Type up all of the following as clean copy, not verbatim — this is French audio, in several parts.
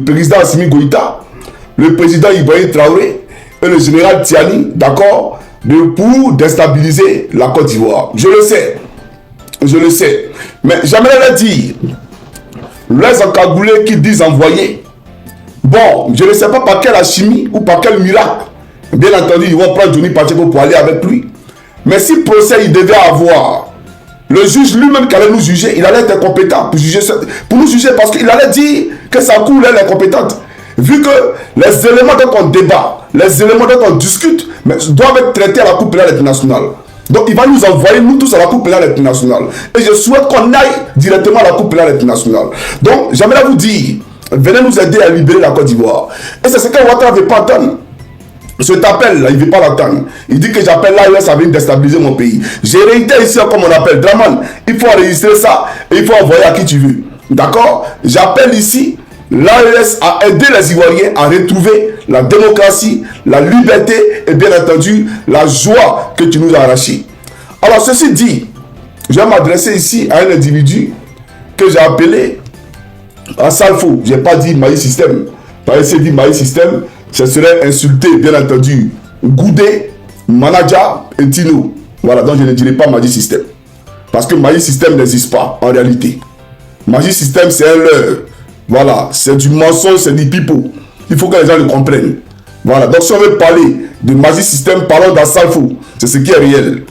président Assimi Goïta, le président Ibrahim Traoré et le général Tiani, d'accord, pour déstabiliser la Côte d'Ivoire. Je le sais. Mais j'aimerais leur dire, les encagoulés qui disent envoyer, bon, je ne sais pas par quelle alchimie ou par quel miracle, bien entendu, ils vont prendre Johnny Pacheco pour aller avec lui. Mais si procès il devait avoir, le juge lui-même qui allait nous juger, il allait être compétent pour nous juger parce qu'il allait dire que sa cour elle est compétente. Vu que les éléments dont on débat, les éléments dont on discute, mais doivent être traités à la Cour pénale internationale. Donc il va nous envoyer, nous tous, à la Cour pénale internationale. Et je souhaite qu'on aille directement à la Cour pénale internationale. Donc j'aimerais vous dire, venez nous aider à libérer la Côte d'Ivoire. Et c'est ce que Ouattara ne veut pas attendre. Cet appel là, il ne veut pas l'attendre. Il dit que j'appelle l'AES, ça vient déstabiliser mon pays. J'ai réitéré ici comme on appelle Draman. Il faut enregistrer ça et il faut envoyer à qui tu veux. D'accord? J'appelle ici l'AES à aider les Ivoiriens à retrouver la démocratie, la liberté et bien entendu la joie que tu nous as arrachée. Alors ceci dit, je vais m'adresser ici à un individu que j'ai appelé Assalfo. Je n'ai pas dit Maïs System. Parce que dit Maïs System, ce serait insulter, bien entendu, Goudé, Manaja et Tino. Voilà, donc je ne dirai pas Maïs System. Parce que Maïs System n'existe pas, en réalité. Maïs System, c'est un leurre. Voilà, c'est du mensonge, c'est du pipeau. Il faut que les gens le comprennent. Voilà, donc si on veut parler de Maïs System, parlons d'Assalfo. C'est ce qui est réel.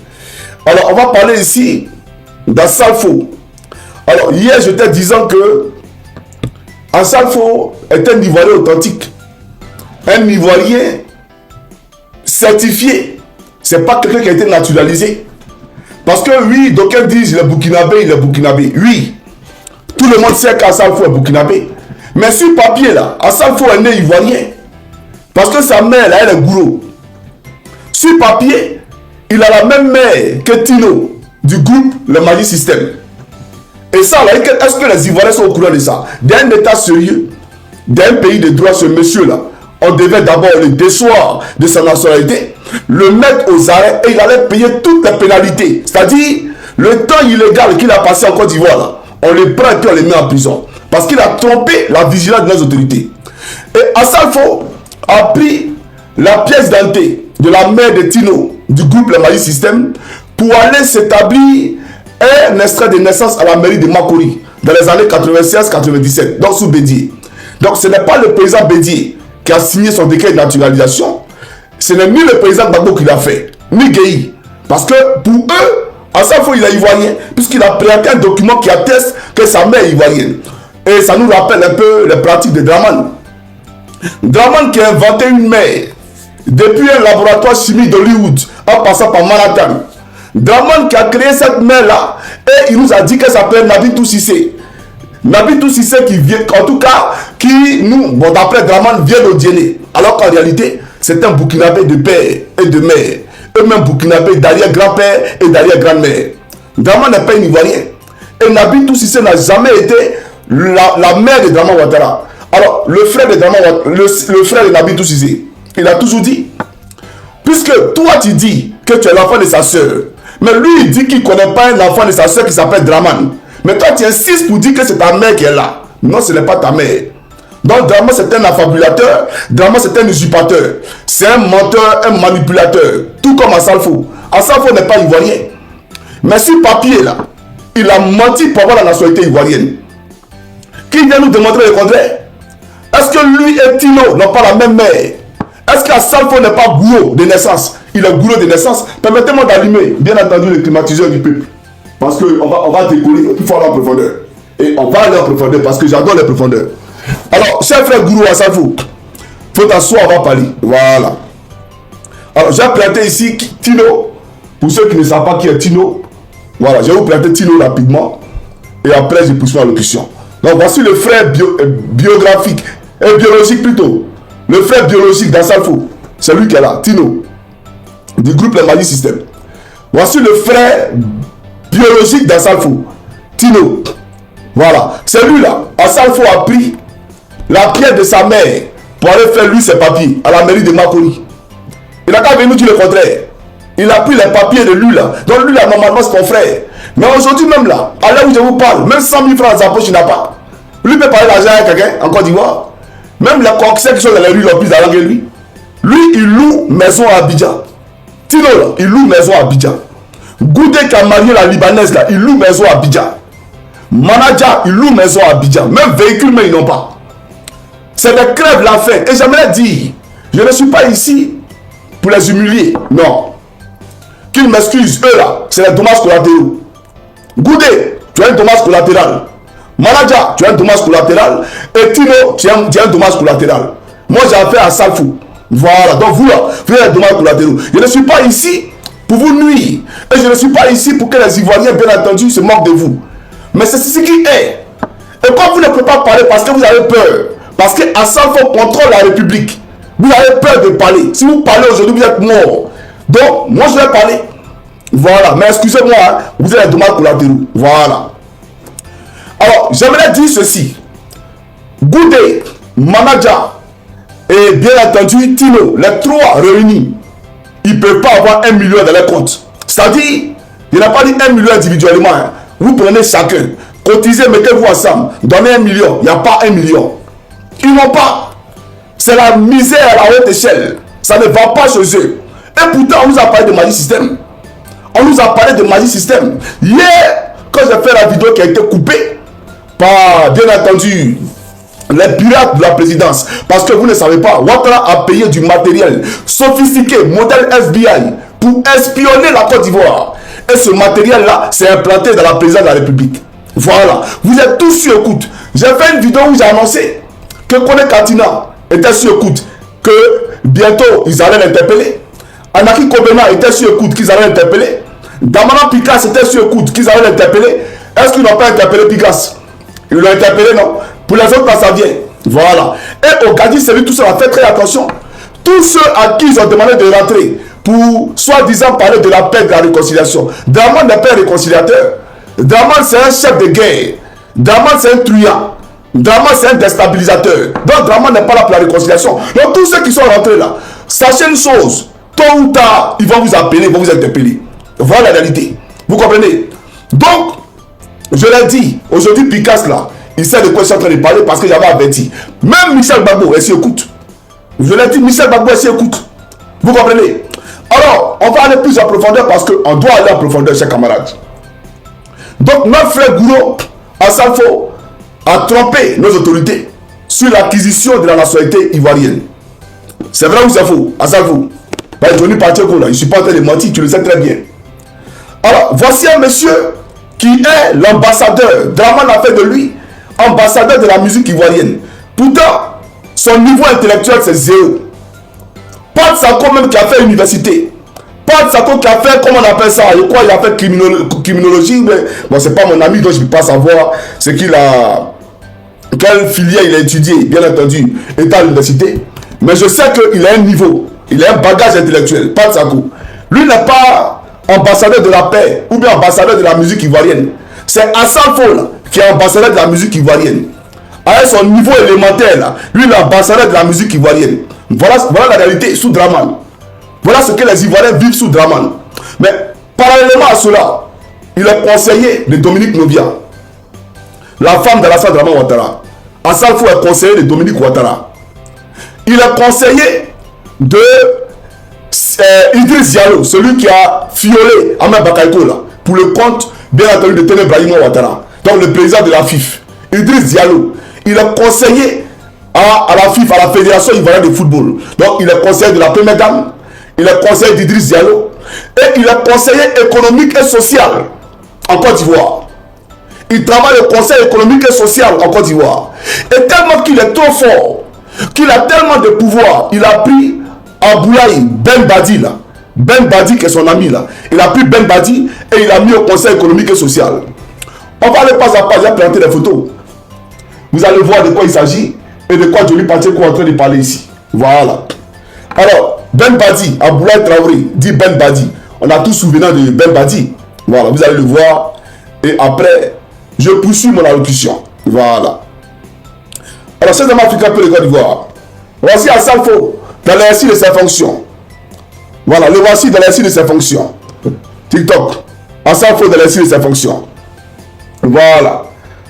Alors, on va parler ici d'Assalfo. Alors, hier, j'étais disant que Assalfo est un Ivoirien authentique. Un Ivoirien certifié. Ce n'est pas quelqu'un qui a été naturalisé. Parce que oui, d'aucuns disent il est burkinabé, il est burkinabé. Oui, tout le monde sait qu'Assalfo est burkinabé. Mais sur papier, là, Assalfo est né Ivoirien. Parce que sa mère, là, elle est gourou. Sur papier, il a la même mère que Tino, du groupe Le Maïs System. Et ça, là, est-ce que les Ivoiriens sont au courant de ça? D'un état sérieux, d'un pays de droit, ce monsieur-là, on devait d'abord le déchoir de sa nationalité, le mettre aux arrêts et il allait payer toutes les pénalités. C'est-à-dire, le temps illégal qu'il a passé en Côte d'Ivoire, là, on le prend et puis on le met en prison. Parce qu'il a trompé la vigilance de nos autorités. Et Assalfo a pris la pièce d'identité de la mère de Tino, du groupe Le Maïs System, pour aller s'établir un extrait de naissance à la mairie de Makori, dans les années 96-97, donc sous Bédier. Donc ce n'est pas le président Bédier qui a signé son décret de naturalisation, ce n'est ni le président Gbagbo qui l'a fait, ni Gueye. Parce que pour eux, Assalfo il est ivoirien, puisqu'il a présenté un document qui atteste que sa mère est ivoirienne. Et ça nous rappelle un peu les pratiques de Draman. Draman qui a inventé une mère depuis un laboratoire chimique d'Hollywood en passant par Manhattan. Draman qui a créé cette mère-là et il nous a dit que ça s'appelle Nabitou Cissé. Nabitou Cissé qui vient, en tout cas, qui nous, bon d'après Draman, vient de Diéné. Alors qu'en réalité, c'est un burkinabé de père et de mère. Eux-mêmes burkinabé d'arrière-grand-père et d'arrière-grand-mère. Draman n'est pas un Ivoirien. Et Nabitou Cissé n'a jamais été la mère de Draman Ouattara. Alors, le frère de Draman Ouattara, le frère de Nabitou Cissé, il a toujours dit, puisque toi tu dis que tu es l'enfant de sa soeur, mais lui il dit qu'il ne connaît pas un enfant de sa soeur qui s'appelle Draman. Mais toi tu insistes pour dire que c'est ta mère qui est là. Non, ce n'est pas ta mère. Donc Draman c'est un affabulateur, Draman c'est un usurpateur, c'est un menteur, un manipulateur, tout comme Assalfo. Assalfo n'est pas ivoirien. Mais sur papier là, il a menti pour avoir la nationalité ivoirienne. Qui vient nous démontrer le contraire? Est-ce que lui et Tino n'ont pas la même mère? Est-ce qu'Assalfo n'est pas gourou de naissance? Il est gourou de naissance. Permettez-moi d'allumer, bien entendu, le climatiseur du peuple. Parce qu'on va décoller, il faut aller en profondeur. Et on va aller en profondeur parce que j'adore les profondeurs. Alors, cher frère gourou Assalfo, il faut t'asseoir, on va parler. Voilà. Alors, j'ai présenté ici Tino. Pour ceux qui ne savent pas qui est Tino, voilà, je vais vous présenter Tino rapidement. Et après, je poursuis ma locution. Donc, voici le frère biographique, et biologique plutôt. Le frère biologique d'Assalfo, c'est lui qui est là, Tino, du groupe Le Maïs System. Voici le frère biologique d'Assalfo, Tino. Voilà, c'est lui là. Assalfo a pris la pierre de sa mère pour aller faire lui ses papiers à la mairie de Makori. Il n'a qu'à venir nous dire le contraire. Il a pris les papiers de lui là. Donc lui là, normalement, c'est ton frère. Mais aujourd'hui même là, à l'heure où je vous parle, même 100 000 francs dans sa poche, il n'a pas. Lui peut parler d'argent à quelqu'un en Côte d'Ivoire. Même les coxins qui sont dans les rues, ils ont plus d'argent que lui. Lui, il loue maison à Abidjan. Tino, là, il loue maison à Abidjan. Goudé qui a marié la Libanaise, là, il loue maison à Abidjan. Manager, il loue maison à Abidjan. Même véhicule, mais ils n'ont pas. C'est des crèves la fin. Et j'aimerais dire, je ne suis pas ici pour les humilier. Non. Qu'ils m'excusent, eux là, c'est les dommages collatéraux. Goudé, tu as un dommage collatéral. Manager, tu as un dommage collatéral. Et Tino, tu as un dommage collatéral. Moi, j'ai affaire à Salfou. Voilà. Donc vous là, vous avez des dommages collatéraux. Je ne suis pas ici pour vous nuire. Et je ne suis pas ici pour que les Ivoiriens, bien entendu, se moquent de vous. Mais c'est ce qui est. Et quand vous ne pouvez pas parler parce que vous avez peur, parce qu'à Salfou contrôle la République, vous avez peur de parler. Si vous parlez aujourd'hui, vous êtes mort. Donc, moi, je vais parler. Voilà. Mais excusez-moi, hein, vous avez des dommages collatéraux. Voilà. Alors, j'aimerais dire ceci. Goudé, Manager et bien entendu Tino, les trois réunis, ils ne peuvent pas avoir 1 million dans les comptes. C'est-à-dire, il n'a pas dit 1 million individuellement. Hein. Vous prenez chacun, cotisez, mettez-vous ensemble, donnez 1 million. Il n'y a pas 1 million. Ils n'ont pas. C'est la misère à haute échelle. Ça ne va pas chez eux. Et pourtant, on nous a parlé de Magic System. On nous a parlé de Magic System. Hier, quand j'ai fait la vidéo qui a été coupée par, bien entendu, les pirates de la présidence, parce que vous ne savez pas, Ouattara a payé du matériel sophistiqué, modèle FBI, pour espionner la Côte d'Ivoire. Et ce matériel-là, c'est implanté dans la présidence de la République. Voilà. Vous êtes tous sur écoute. J'ai fait une vidéo où j'ai annoncé que Kone Katina était sur écoute, que bientôt ils allaient l'interpeller. Anaki Kobena était sur écoute, qu'ils allaient l'interpeller. Damana Picasso était sur écoute, qu'ils allaient l'interpeller. Est-ce qu'ils n'ont pas interpellé Picasso? Ils l'ont interpellé, non? Pour les autres, ça vient. Voilà. Et au Gadi, c'est lui, tout ça, fait très attention. Tous ceux à qui ils ont demandé de rentrer pour, soi-disant, parler de la paix et de la réconciliation. Draman n'est pas un réconciliateur. Draman, c'est un chef de guerre. Draman, c'est un truand. Draman, c'est un déstabilisateur. Donc, Draman n'est pas là pour la réconciliation. Donc, tous ceux qui sont rentrés là, sachez une chose. Tôt ou tard, ils vont vous appeler, ils vont vous interpeller. Voilà la réalité. Vous comprenez? Donc, je l'ai dit, aujourd'hui, Picasso là, il sait de quoi je suis en train de parler parce que j'avais averti. Même Michel Gbagbo, elle s'y écoute. Je l'ai dit, Michel Gbagbo, elle s'y écoute. Vous comprenez? Alors, on va aller plus en profondeur parce qu'on doit aller en profondeur, chers camarades. Donc, notre frère Gouro, à Salfo, a trompé nos autorités sur l'acquisition de la nationalité ivoirienne. C'est vrai ou c'est faux? À Salfo. Johnny Pacheco, là, je ne suis pas en train de mentir, tu le sais très bien. Alors, voici un monsieur qui est l'ambassadeur. Draman a fait de lui ambassadeur de la musique ivoirienne. Pourtant, son niveau intellectuel, c'est zéro. Pas de Sako même qui a fait université. Pas de Sako qui a fait, comment on appelle ça, je crois il a fait criminologie. Mais bon, c'est pas mon ami, donc je ne peux pas savoir ce qu'il a, quelle filière il a étudié, bien entendu, étant à l'université. Mais je sais qu'il a un niveau, il a un bagage intellectuel. Pas de Sako. Lui n'est pas ambassadeur de la paix ou bien ambassadeur de la musique ivoirienne. C'est Hassan Fall qui est ambassadeur de la musique ivoirienne. Avec son niveau élémentaire, là, lui, il est ambassadeur de la musique ivoirienne. Voilà la réalité sous Draman. Voilà ce que les Ivoiriens vivent sous Draman. Mais parallèlement à cela, il est conseiller de Dominique Novia, la femme d'Alassane Draman Ouattara. Hassan Fall est conseiller de Dominique Ouattara. Il est conseiller de Idriss Diallo, celui qui a fiolé Ahmed Bakayoko là, pour le compte, bien entendu, de Téné Brahima Ouattara, donc le président de la FIF. Idriss Diallo, il est conseiller à la FIF, à la Fédération Ivoirienne de Football. Donc, il est conseiller de la Première Dame, il est conseiller d'Idriss Diallo, et il est conseiller économique et social en Côte d'Ivoire. Il travaille au conseil économique et social en Côte d'Ivoire. Et tellement qu'il est trop fort, qu'il a tellement de pouvoir, il a pris Aboulaye Ben Badi là, Ben Badi qui est son ami là, il a pris Ben Badi et il a mis au conseil économique et social. On va aller pas à pas, j'ai planté des photos. Vous allez voir de quoi il s'agit et de quoi Johnny Pacheco est en train de parler ici. Voilà. Alors, Ben Badi, Aboulaye Traoré, dit Ben Badi. On a tous souvenir de Ben Badi. Voilà, vous allez le voir. Et après, je poursuis mon allocution. Voilà. Alors, c'est dans Africa pour le Côte d'Ivoire. Voici Hassan Fall dans l'exercice de ses fonctions. Voilà, le voici dans l'exercice de ses fonctions. TikTok. Hassan Fall dans l'exercice de ses fonctions. Voilà.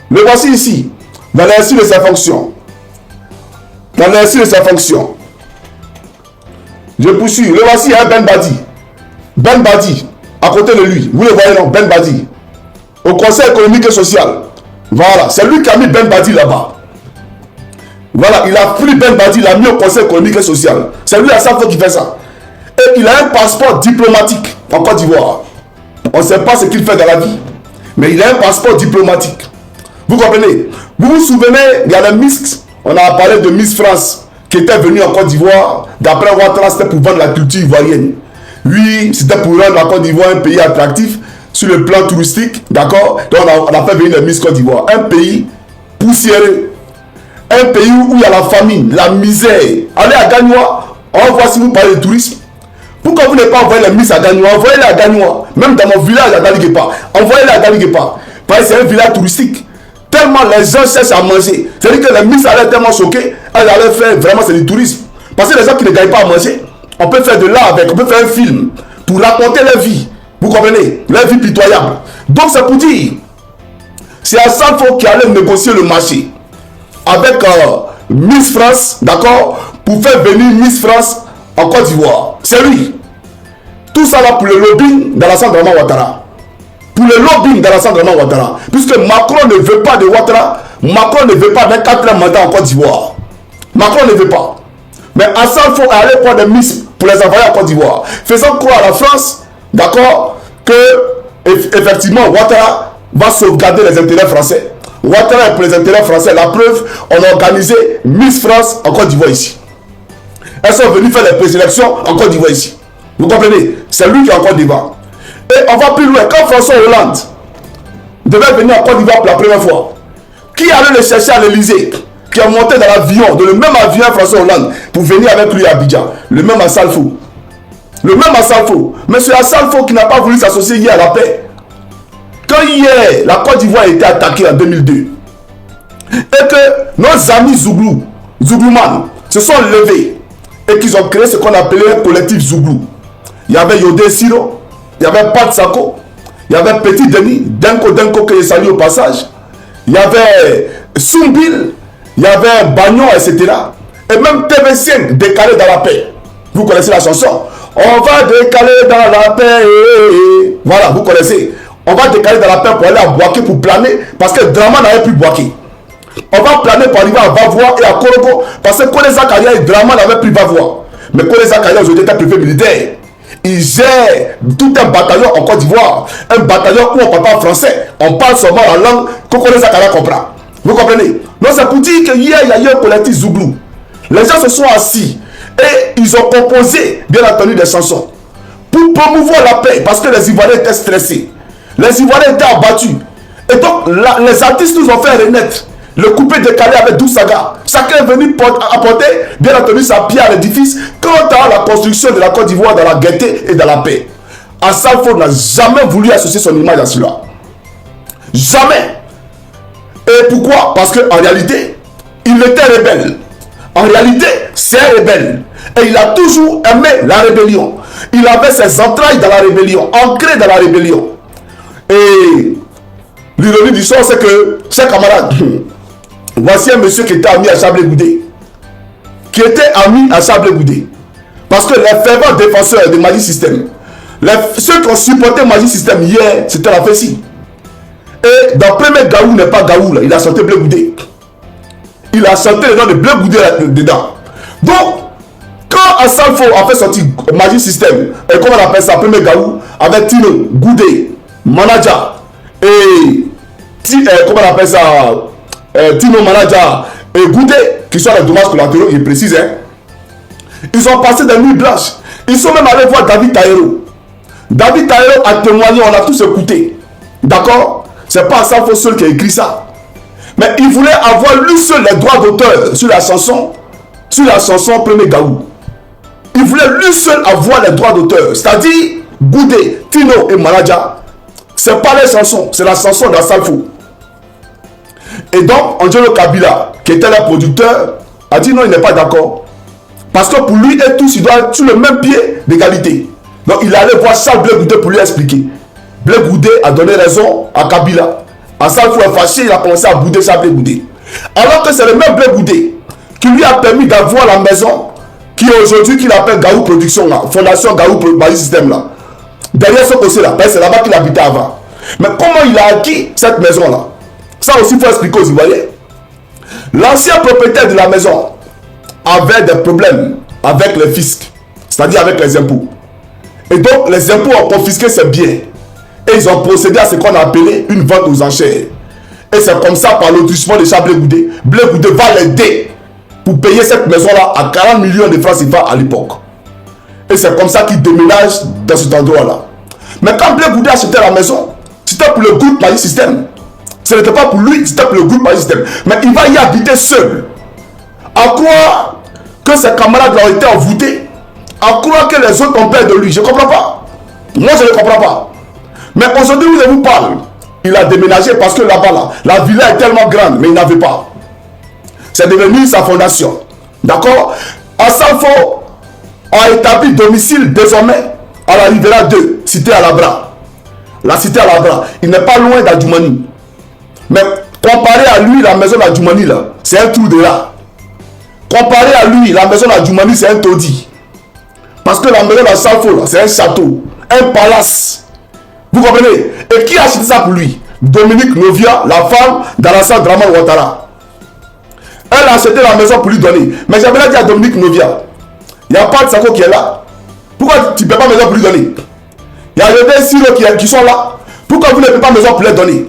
Le voici ici, dans l'exercice de ses fonctions. dans l'exercice de sa fonction. Je poursuis. Le voici, hein, Ben Badi. Ben Badi, à côté de lui. Vous le voyez, non? Ben Badi. Au Conseil économique et social. Voilà, c'est lui qui a mis Ben Badi là-bas. Voilà, il a pris Ben Badi, il l'a mis au Conseil économique et social. C'est lui à sa fois qui fait ça. Et il a un passeport diplomatique en Côte d'Ivoire. On ne sait pas ce qu'il fait dans la vie. Mais il a un passeport diplomatique. Vous comprenez? Vous vous souvenez, il y a le Miss, on a parlé de Miss France, qui était venue en Côte d'Ivoire. D'après Ouattara, c'était pour vendre la culture ivoirienne. Oui, c'était pour rendre la Côte d'Ivoire un pays attractif sur le plan touristique. D'accord? Donc on a fait venir le Miss Côte d'Ivoire. Un pays poussiéreux. Un pays où il y a la famine, la misère. Allez à Gagnoa, on voit si vous parlez de tourisme. Pourquoi vous n'avez pas envoyé les Miss à Gagnoa? Envoyez-les à Gagnoa. Même dans mon village à Daliguepa. Envoyez-les à Daliguepa. Parce que c'est un village touristique. Tellement les gens cherchent à manger. C'est-à-dire que les Miss allaient tellement choquer. Elles allaient faire vraiment c'est du tourisme. Parce que les gens qui ne gagnent pas à manger, on peut faire de l'art avec, on peut faire un film pour raconter leur vie. Vous comprenez? Leur vie pitoyable. Donc c'est pour dire, c'est à Salfo qui allait négocier le marché avec Miss France, d'accord, pour faire venir Miss France en Côte d'Ivoire. C'est lui. Tout ça là pour le lobbying dans l'Assane Draman Ouattara. Pour le lobbying dans l'Assane Draman Ouattara. Puisque Macron ne veut pas de Ouattara, Macron ne veut pas d'un 4e mandat en Côte d'Ivoire. Macron ne veut pas. Mais Assane faut aller prendre des Miss pour les envoyer en Côte d'Ivoire. Faisant croire à la France, d'accord, que effectivement Ouattara va sauvegarder les intérêts français. Ouattara est pour les intérêts français. La preuve, on a organisé Miss France en Côte d'Ivoire ici. Elles sont venues faire les présélections en Côte d'Ivoire ici. Vous comprenez? C'est lui qui est en Côte d'Ivoire. Et on va plus loin. Quand François Hollande devait venir en Côte d'Ivoire pour la première fois, qui allait le chercher à l'Elysée? Qui est monté dans l'avion, dans le même avion François Hollande, pour venir avec lui à Abidjan. Le même à Salfo. Le même à Salfo. Mais c'est à Salfo qui n'a pas voulu s'associer hier à la paix. Quand hier, la Côte d'Ivoire a été attaquée en 2002, et que nos amis Zouglouman, se sont levés et qu'ils ont créé ce qu'on appelait un collectif Zouglou. Il y avait Yodé Siro, il y avait Pat Sako, il y avait Petit Denis, Denko que je salue au passage, il y avait Sumbil, il y avait Bagnon, etc. Et même TV5 décalé dans la paix. Vous connaissez la chanson? On va décaler dans la paix. Voilà, vous connaissez. On va décaler dans la paix pour aller à Bouaké pour planer parce que Draman n'avait plus Bouaké. On va planer pour arriver à Bavois et à Korogo parce que Kone Zakaria et Draman n'avaient plus Bavois. Mais Kone Zakaria aujourd'hui était préfet militaire. Il gère tout un bataillon en Côte d'Ivoire. Un bataillon où on ne parle pas français. On parle seulement la langue que Kone Zakaria comprend. Vous comprenez? Donc c'est pour dire que hier il y a eu un collectif Zouglou. Les gens se sont assis et ils ont composé bien entendu des chansons pour promouvoir la paix parce que les Ivoiriens étaient stressés. Les Ivoiriens étaient abattus. Et donc, les artistes nous ont fait renaître. Le coupé décalé avec Dousaga. Chacun est venu apporter, bien entendu, sa pierre à l'édifice quant à la construction de la Côte d'Ivoire dans la gaieté et dans la paix. Assalfo n'a jamais voulu associer son image à cela. Jamais. Et pourquoi? Parce qu'en réalité, il était rebelle. En réalité, c'est un rebelle. Et il a toujours aimé la rébellion. Il avait ses entrailles dans la rébellion, ancré dans la rébellion. Et l'ironie du sort, c'est que, chers camarades, voici un monsieur qui était ami à Chablé Goudé. Qui était ami à Chablé Goudé. Parce que les fervents défenseurs de Magic System, ceux qui ont supporté Magic System hier, c'était la Fessie. Et dans le premier Gaou n'est pas Gaou, là, il a chanté Blé Goudé. Il a chanté le nom de Blé Goudé dedans. Donc, quand Assalfo a fait sortir Magic System, et comment on appelle ça, premier Gaou, avec Tino, Goudé, Manager et comment on appelle ça, Tino, Manager et Goudé, qui sont les dommages collatéraux, il précise, hein. Ils ont passé des nuits blanches. Ils sont même allés voir David Taïro. David Taïro a témoigné, on a tous écouté. D'accord? C'est pas Assalfo seul qui a écrit ça. Mais il voulait avoir lui seul les droits d'auteur sur la chanson Premier Gaou. Il voulait lui seul avoir les droits d'auteur. C'est-à-dire, Goudé, Tino et Manager. C'est pas les chansons, c'est la chanson d'Assalfo. Et donc, Angelo Kabila, qui était le producteur, a dit non, il n'est pas d'accord. Parce que pour lui et tous, il doit être sur le même pied d'égalité. Donc, il allait voir Charles Blé Goudé pour lui expliquer. Blé Goudé a donné raison à Kabila. Assalfo est fâché, il a commencé à bouder Charles Blé Goudé. Alors que c'est le même Blé Goudé qui lui a permis d'avoir la maison qui est aujourd'hui, qu'il appelle Gaou Production, là, Fondation Gaou Bali System là. Derrière ce côté là, parce que c'est là-bas qu'il habitait avant. Mais comment il a acquis cette maison là? Ça aussi, il faut expliquer aux Ivoiriens. L'ancien propriétaire de la maison avait des problèmes avec le fisc, c'est-à-dire avec les impôts. Et donc, les impôts ont confisqué ses biens. Et ils ont procédé à ce qu'on a appelé une vente aux enchères. Et c'est comme ça, par l'autrisement de Blé Goudé, Blé Goudé va l'aider pour payer cette maison-là à 40 millions de francs CFA à l'époque. Et c'est comme ça qu'il déménage dans cet endroit-là. Mais quand Blé Goudé achetait la maison, c'était pour le groupe Magic System. Ce n'était pas pour lui, c'était pour le groupe Magic System. Mais il va y habiter seul. À croire que ses camarades l'ont été envoûtés, à croire que les autres ont peur de lui. Je ne comprends pas. Moi, je ne comprends pas. Mais aujourd'hui, où je vous parle, il a déménagé parce que là-bas, là, la villa est tellement grande, mais il n'avait pas. C'est devenu sa fondation. D'accord? Asalfo a établi domicile désormais à la Rivera 2, cité à Labra. La cité à Labra, il n'est pas loin d'Adjoumani. Mais comparé à lui, la maison d'Adjoumani, là, c'est un trou de là. Comparé à lui, la maison d'Adjoumani, c'est un taudis. Parce que la maison d'Asalfo, c'est un château, un palace. Vous comprenez? Et qui a acheté ça pour lui? Dominique Novia, la femme d'Alassane Draman Ouattara. Elle a acheté la maison pour lui donner. Mais j'aimerais dire à Dominique Novia, il n'y a pas de Sako qui est là. Pourquoi tu ne paies pas maison pour lui donner? Il y a des Siro qui sont là. Pourquoi vous ne payez pas maison pour les donner?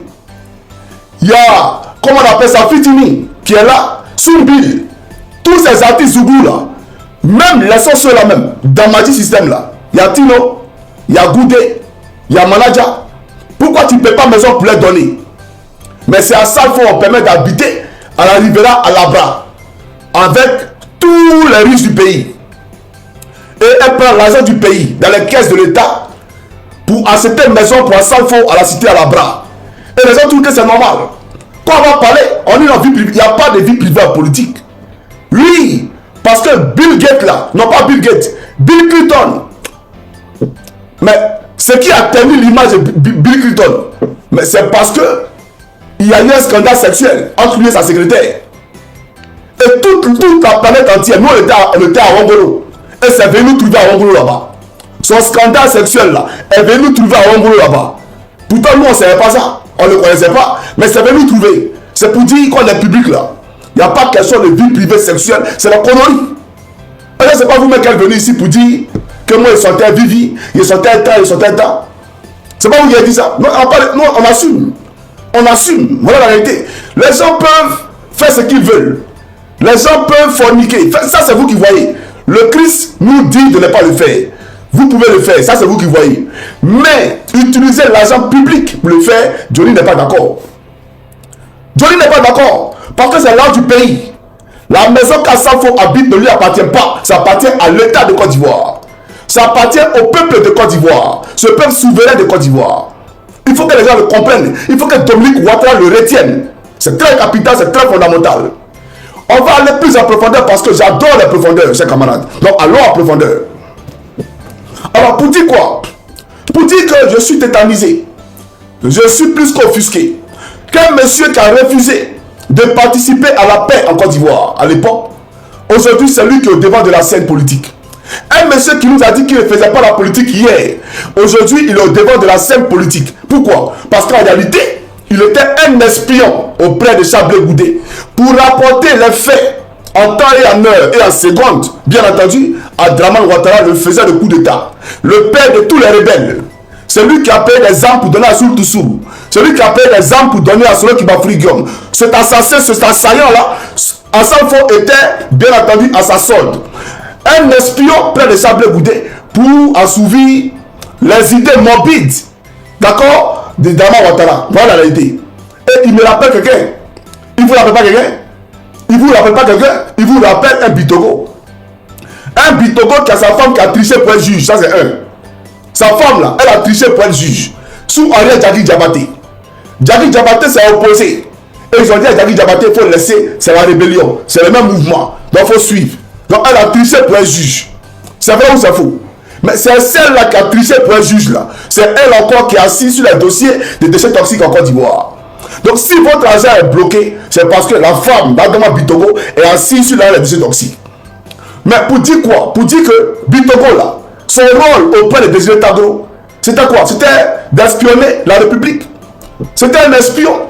Il y a, comment on appelle ça, Fitini qui est là. Soumbil. Tous ces artistes Zougou là. Même les sociaux là même. Dans Magic System là. Il y a Tino. Il y a Goudé. Il y a Manaja. Pourquoi tu ne payes pas maison pour les donner? Mais c'est à ça qu'il faut permettre d'habiter à la Rivera, à Labra, avec tous les riches du pays. Et elle prend l'argent du pays dans les caisses de l'État pour acheter une maison pour Asalfo à la cité à Labra. Et les gens trouvent que c'est normal. Quand on va parler, on est dans vie privée. Il n'y a pas de vie privée en politique. Oui, parce que Bill Gates là, non pas Bill Gates, Bill Clinton. Mais ce qui a terminé l'image de Bill Clinton, mais c'est parce que il y a eu un scandale sexuel entre lui et sa secrétaire. Et toute la planète entière, nous on était à Wongolo. Et c'est venu nous trouver à Wongolo là-bas. Son scandale sexuel là est venu nous trouver à Wongolo là-bas. Pourtant nous on ne savait pas ça. On ne le connaissait pas. Mais c'est venu nous trouver. C'est pour dire qu'on est public là. Il n'y a pas question de vie privée sexuelle. C'est la connerie. Et là c'est pas vous-même qui êtes venu ici pour dire que moi il sentait Vivi, il sentait un temps, il sentait un temps. C'est pas vous qui avez dit ça. Non, on assume. On assume. Voilà la réalité. Les gens peuvent faire ce qu'ils veulent. Les gens peuvent forniquer. Ça, c'est vous qui voyez. Le Christ nous dit de ne pas le faire. Vous pouvez le faire. Ça, c'est vous qui voyez. Mais utiliser l'argent public pour le faire, Johnny n'est pas d'accord. Johnny n'est pas d'accord. Parce que c'est l'argent du pays. La maison qu'Asalfo habite ne lui appartient pas. Ça appartient à l'État de Côte d'Ivoire. Ça appartient au peuple de Côte d'Ivoire. Ce peuple souverain de Côte d'Ivoire. Il faut que les gens le comprennent. Il faut que Dominique Ouattara le retienne. C'est très capital, c'est très fondamental. On va aller plus en profondeur parce que j'adore les profondeurs, chers camarades. Donc allons en profondeur. Alors pour dire quoi? Pour dire que je suis tétanisé. Je suis plus qu'offusqué. Qu'un monsieur qui a refusé de participer à la paix en Côte d'Ivoire à l'époque, aujourd'hui c'est lui qui est au devant de la scène politique. Un monsieur qui nous a dit qu'il ne faisait pas la politique hier, aujourd'hui il est au devant de la scène politique. Pourquoi? Parce qu'en réalité, il était un espion auprès de Blé Goudé pour rapporter les faits en temps et en heure et en seconde. Bien entendu, Draman Ouattara le faisait de coup d'État. Le père de tous les rebelles. C'est lui qui a payé des armes pour donner à Soul Toussou. C'est lui qui a payé des armes pour donner à Solo Kibafri Guillaume. Cet assassin, cet assaillant-là, Asalfo était bien entendu à sa solde. Un espion près de Blé Goudé pour assouvir les idées morbides, d'accord, de Draman Ouattara. Voilà la idée. Et il me rappelle quelqu'un. Il vous rappelle pas quelqu'un? Il vous rappelle pas quelqu'un? Il vous rappelle un Bitogo. Un Bitogo qui a sa femme qui a triché pour un juge. Ça c'est un. Sa femme là, elle a triché pour un juge. Sous Ariel Djagi Diabaté. Djagi Diabaté s'est opposé. Et ils ont dit à Djagi Diabaté, il faut laisser, c'est la rébellion. C'est le même mouvement. Donc il faut suivre. Donc elle a triché pour un juge. C'est vrai ou c'est faux? Mais c'est celle-là qui a triché pour un juge là. C'est elle encore qui est assise sur les dossiers des déchets toxiques en Côte d'Ivoire. Donc si votre argent est bloqué, c'est parce que la femme d'Adama Bitogo est assise sur la décision toxique. Mais pour dire quoi? Pour dire que Bitogo là, son rôle auprès des Désiré Tagro, c'était quoi? C'était d'espionner la République. C'était un espion.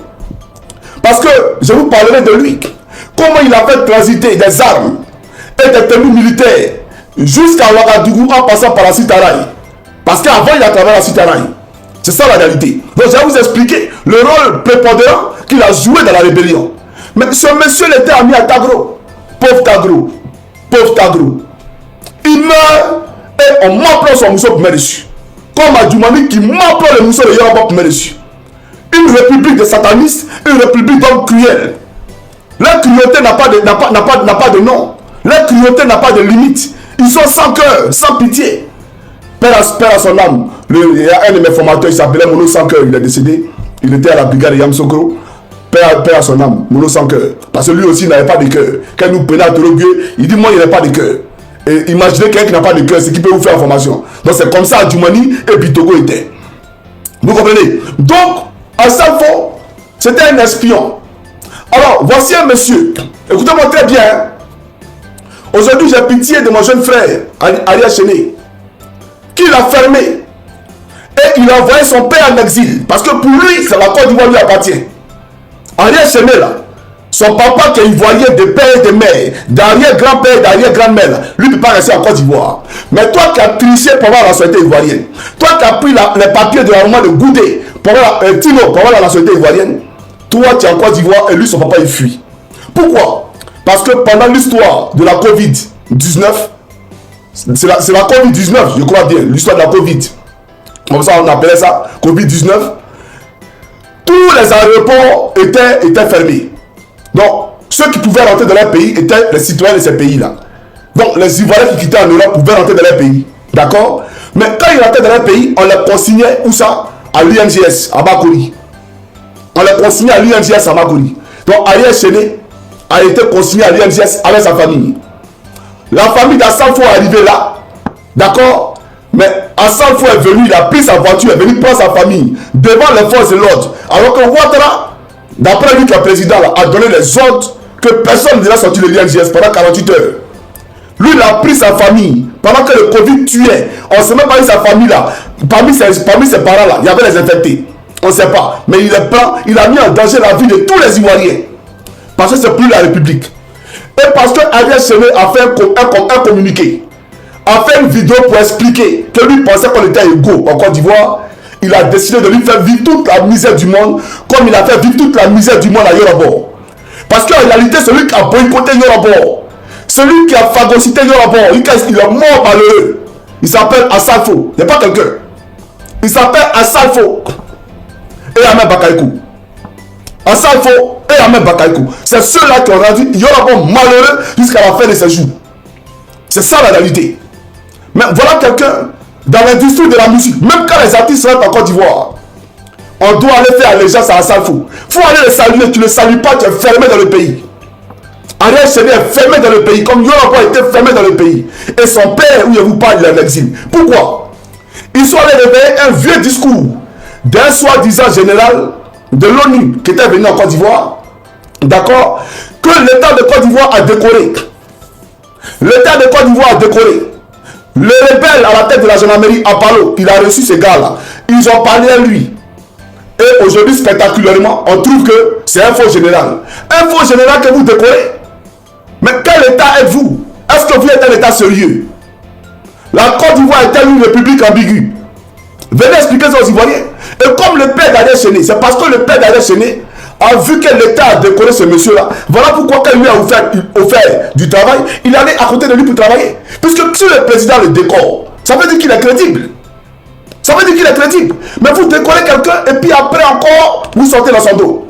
Parce que je vous parlerai de lui. Comment il a fait transiter des armes et des tenues militaires jusqu'à Ouagadougou en passant par la Citaraï. Parce qu'avant, il a travaillé à la Citaraï. C'est ça la réalité. Donc, je vais vous expliquer le rôle prépondérant qu'il a joué dans la rébellion. Mais ce monsieur était ami à Tagro. Pauvre Tagro. Pauvre Tagro. Il meurt et on m'apprend son mousseau pour me dessus. Comme à Djoumani qui m'apprend le mousseau de Yoruba pour me dessus. Une république de satanistes, une république d'hommes cruels. La cruauté n'a pas de nom. La cruauté n'a pas de limite. Ils sont sans cœur, sans pitié. Père à son âme. Il y a un de mes formateurs, il s'appelait Mono Sans Cœur, il est décédé. Il était à la brigade de Yamsokro. Père à son âme, Mono Sans Cœur. Parce que lui aussi n'avait pas de cœur. Quand nous prenons à Torogué, il dit moi il n'a pas de cœur. Et imaginez quelqu'un qui n'a pas de cœur, c'est qui peut vous faire information. Donc c'est comme ça Djoumani et puis Togo était. Vous comprenez? Donc, à Salfo, c'était un espion. Alors, voici un monsieur. Écoutez-moi très bien. Aujourd'hui, j'ai pitié de mon jeune frère, Ariel Chené, qui l'a fermé. Et il a envoyé son père en exil. Parce que pour lui, c'est la Côte d'Ivoire lui appartient. Ariel Chené, là, son papa qui est ivoirien de père et de mère, d'arrière-grand-père et d'arrière-grand-mère, lui ne peut pas rester en Côte d'Ivoire. Mais toi qui as triché pour avoir la nationalité ivoirienne, toi qui as pris les papiers de la maman de Goudé, pour avoir la nationalité ivoirienne, toi tu es en Côte d'Ivoire et lui son papa il fuit. Pourquoi? Parce que pendant l'histoire de la Covid-19, c'est la Covid-19, je crois bien, l'histoire de la Covid, comme ça on appelait ça Covid-19, tous les aéroports étaient fermés. Donc, ceux qui pouvaient rentrer dans leur pays étaient les citoyens de ces pays-là. Donc, les Ivoiriens qui quittaient en Europe pouvaient rentrer dans leur pays. D'accord? Mais quand ils rentraient dans leur pays, on les consignait, où ça? À l'UMGS, à Makori. On les consignait à l'UMGS à Makori. Donc, Ariel Chené a été consigné à l'UMGS avec sa famille. La famille d'Assalfo est arrivée là. D'accord? Mais Assalfo est venu, il a pris sa voiture, est venu prendre sa famille devant les forces de l'ordre. Alors que Ouattara, d'après lui, le président là, a donné les ordres que personne ne l'a sorti de l'IMGS pendant 48 heures. Lui, il a pris sa famille pendant que le Covid tuait. On ne sait même pas si sa famille là, parmi ses parents là, il y avait les infectés. On ne sait pas. Mais il les prend, il a mis en danger la vie de tous les Ivoiriens. Parce que c'est plus la République. Et parce que Ariel Chené a fait un communiqué, a fait une vidéo pour expliquer que lui pensait qu'on était égaux en Côte d'Ivoire, il a décidé de lui faire vivre toute la misère du monde comme il a fait vivre toute la misère du monde à Yorobor. Parce qu'en réalité, celui qui a boycotté Yorobor, celui qui a phagocyté Yorobor, il est mort malheureux. Il s'appelle Assalfo. Il n'est pas quelqu'un. Il s'appelle Assalfo. Et Ahmed Bakaykou. Assalfo et Ahmed Bakaykou. C'est ceux-là qui ont rendu Yorobor malheureux jusqu'à la fin de ses jours. C'est ça la réalité. Mais voilà quelqu'un dans l'industrie de la musique, même quand les artistes rentrent en Côte d'Ivoire, on doit aller faire allégeance à Assalfo. Il faut aller le saluer, tu ne le salues pas, tu es fermé dans le pays. Ariel Chené est fermé dans le pays, comme Yorobor était fermé dans le pays. Et son père, où je vous parle, il est en exil. Pourquoi? Ils sont allés réveiller un vieux discours d'un soi-disant général de l'ONU qui était venu en Côte d'Ivoire, d'accord, que l'État de Côte d'Ivoire a décoré. L'État de Côte d'Ivoire a décoré. Le rebelle à la tête de la gendarmerie à Palo, il a reçu ces gars-là. Ils ont parlé à lui. Et aujourd'hui, spectaculairement, on trouve que c'est un faux général. Un faux général que vous décorez. Mais quel État êtes-vous? Est-ce que vous êtes un État sérieux? La Côte d'Ivoire est-elle une république ambiguë? Venez expliquer ça aux Ivoiriens. Et comme le père d'Ariel Chené, c'est parce que le père d'Ariel Chené a vu que l'État a décoré ce monsieur-là. Voilà pourquoi quand il lui a offert du travail, il allait à côté de lui pour travailler. Puisque si le président le décore, ça veut dire qu'il est crédible. Ça veut dire qu'il est crédible. Mais vous décorez quelqu'un et puis après encore, vous sortez dans son dos.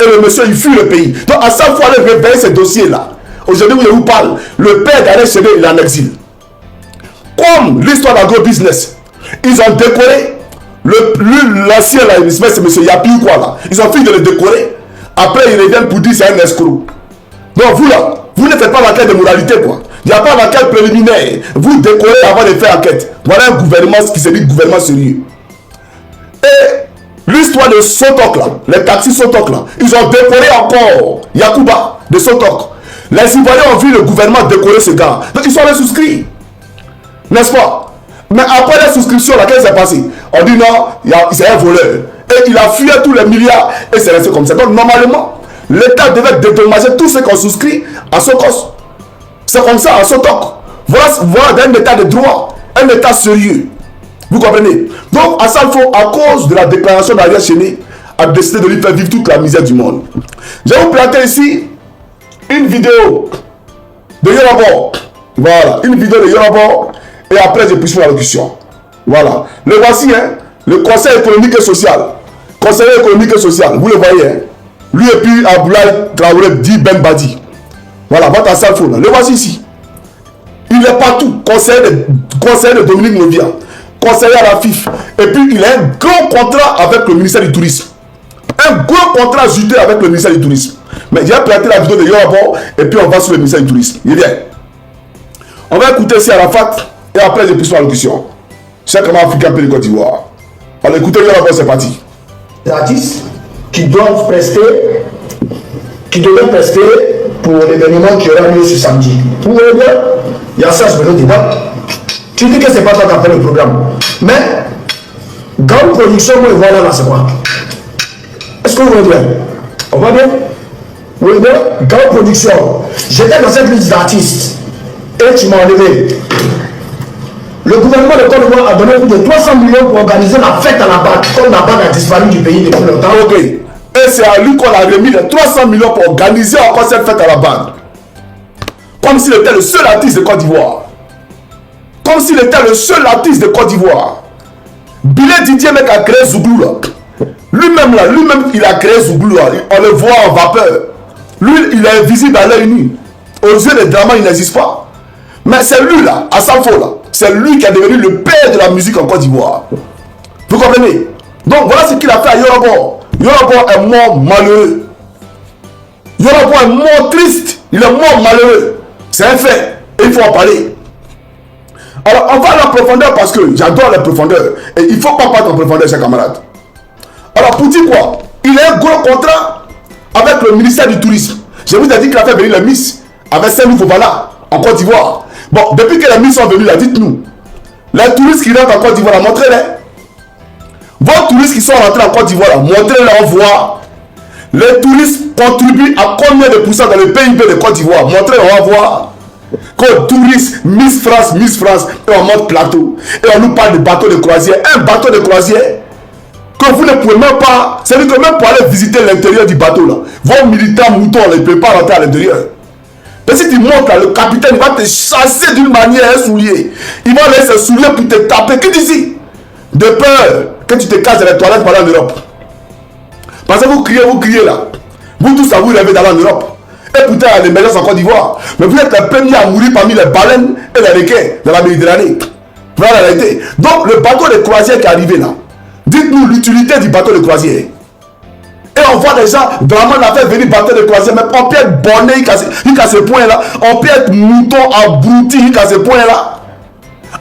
Et le monsieur, il fuit le pays. Donc à chaque fois, aller réveiller ces dossiers-là. Aujourd'hui, je vous parle, le père d'Ariel Chené, il est en exil. Comme l'histoire d'agro-business, ils ont décoré l'ancien là, c'est monsieur Yapi ou quoi là. Ils ont fini de le décorer. Après, ils reviennent pour dire c'est un escroc. Donc vous là, vous ne faites pas l'enquête de moralité quoi. Il n'y a pas d'enquête préliminaire. Vous décorez avant de faire enquête. Voilà un gouvernement qui se dit gouvernement sérieux. Et L'histoire de Sotok là, les taxis Sotok là, ils ont décoré encore Yacouba de Sotok. Les Ivoiriens ont vu le gouvernement décorer ce gars. Donc ils sont allés souscrits. N'est-ce pas? Mais après la souscription, laquelle s'est passée? On dit non, c'est un voleur. Et il a fui tous les milliards et c'est resté comme ça. Donc normalement, l'État devait dédommager tous ceux qui ont souscrit à Sokos. C'est comme ça à Sotok. Voilà un État de droit, un État sérieux. Vous comprenez? Donc Assal Fo, à cause de la déclaration d'Ariel Chéné, a décidé de lui faire vivre toute la misère du monde. Je vais vous planter ici une vidéo de Yorabo. Voilà, une vidéo de Yorabo. Et après, je poursuis la locution. Voilà. Le voici, hein, le Conseil économique et social. Conseiller économique et social, vous le voyez. Hein? Lui et puis Abdoulaye Traoré dit Ben Badi. Voilà, votre Assal Fo. Le voici ici. Il est partout. Conseiller de Dominique Novia. Conseiller à la FIF. Et puis, il a un grand contrat avec le ministère du Tourisme. Un gros contrat ajouté avec le ministère du Tourisme. Mais j'ai planté la vidéo de Yorabo et puis on va sur le ministère du Tourisme. Il vient. On va écouter ici Arafat et après je poursuis la locution. Chaque homme africain peut de Côte d'Ivoire. On va écouter Yorabo, c'est parti. Les artistes qui doivent prester, qui devaient prester pour l'événement qui aura lieu ce samedi. Vous voyez bien, il y a ça, je me le dis pas. Tu dis que c'est pas toi qui as fait le programme. Mais, grande production, moi, voilà là, c'est quoi? Est-ce que vous voyez bien? On va bien? Vous voyez bien? Grande production. J'étais dans cette liste d'artistes. Et tu m'as enlevé. Le gouvernement de Côte d'Ivoire a donné plus de 300 millions pour organiser la fête à la BAD, comme la BAD a disparu du pays depuis longtemps. Ok. Et c'est à lui qu'on a remis les 300 millions pour organiser encore cette fête à la BAD. Comme s'il était le seul artiste de Côte d'Ivoire. Comme s'il était le seul artiste de Côte d'Ivoire. Bilé Didier, mec, a créé Zouglou là. Lui-même, il a créé Zouglou là. On le voit en vapeur. Lui, il est invisible à l'œil nu. Aux yeux des dramas, il n'existe pas. Mais c'est lui là, Assal Fo là. C'est lui qui est devenu le père de la musique en Côte d'Ivoire. Vous comprenez? Donc voilà ce qu'il a fait à Yorabo. Yorabo est mort malheureux. Yorabo est mort triste. Il est mort malheureux. C'est un fait. Et il faut en parler. Alors on va à la profondeur parce que j'adore la profondeur. Et il ne faut pas partir en profondeur, chers camarades. Alors pour dire quoi? Il a un gros contrat avec le ministère du Tourisme. Je vous ai dit qu'il a fait venir les Miss avec Saint-Louis Fofana en Côte d'Ivoire. Bon, depuis que les Miss sont venus là, dites-nous. Les touristes qui rentrent en Côte d'Ivoire, montrez-les. Vos touristes qui sont rentrés en Côte d'Ivoire, montrez-les, on voit. Les touristes contribuent à combien de pourcents dans le PIB de Côte d'Ivoire? Montrez-les, on va voir. Quand touristes, Miss France, et on monte plateau. Et on nous parle de bateau de croisière. Un bateau de croisière que vous ne pouvez même pas, c'est-à-dire que même pour aller visiter l'intérieur du bateau là, vos militaires moutons, ils ne peuvent pas rentrer à l'intérieur. Mais si tu montes là, le capitaine il va te chasser d'une manière un soulier. Il va laisser ce soulier pour te taper. Que dis-tu? De peur que tu te casses dans les toilettes pendant l'Europe. Parce que vous criez là. Vous tous ça vous rêvez d'aller en Europe. Et pourtant il y a l'émergence en Côte d'Ivoire. Mais vous êtes les premiers à mourir parmi les baleines et les requins dans la Méditerranée. Voilà la réalité. Donc le bateau de croisière qui est arrivé là. Dites-nous l'utilité du bateau de croisière. Et on voit des gens, vraiment, on a fait venir bateau de croisière, mais on peut être bonnet jusqu'à ce point-là. On peut être mouton abruti jusqu'à ce point-là.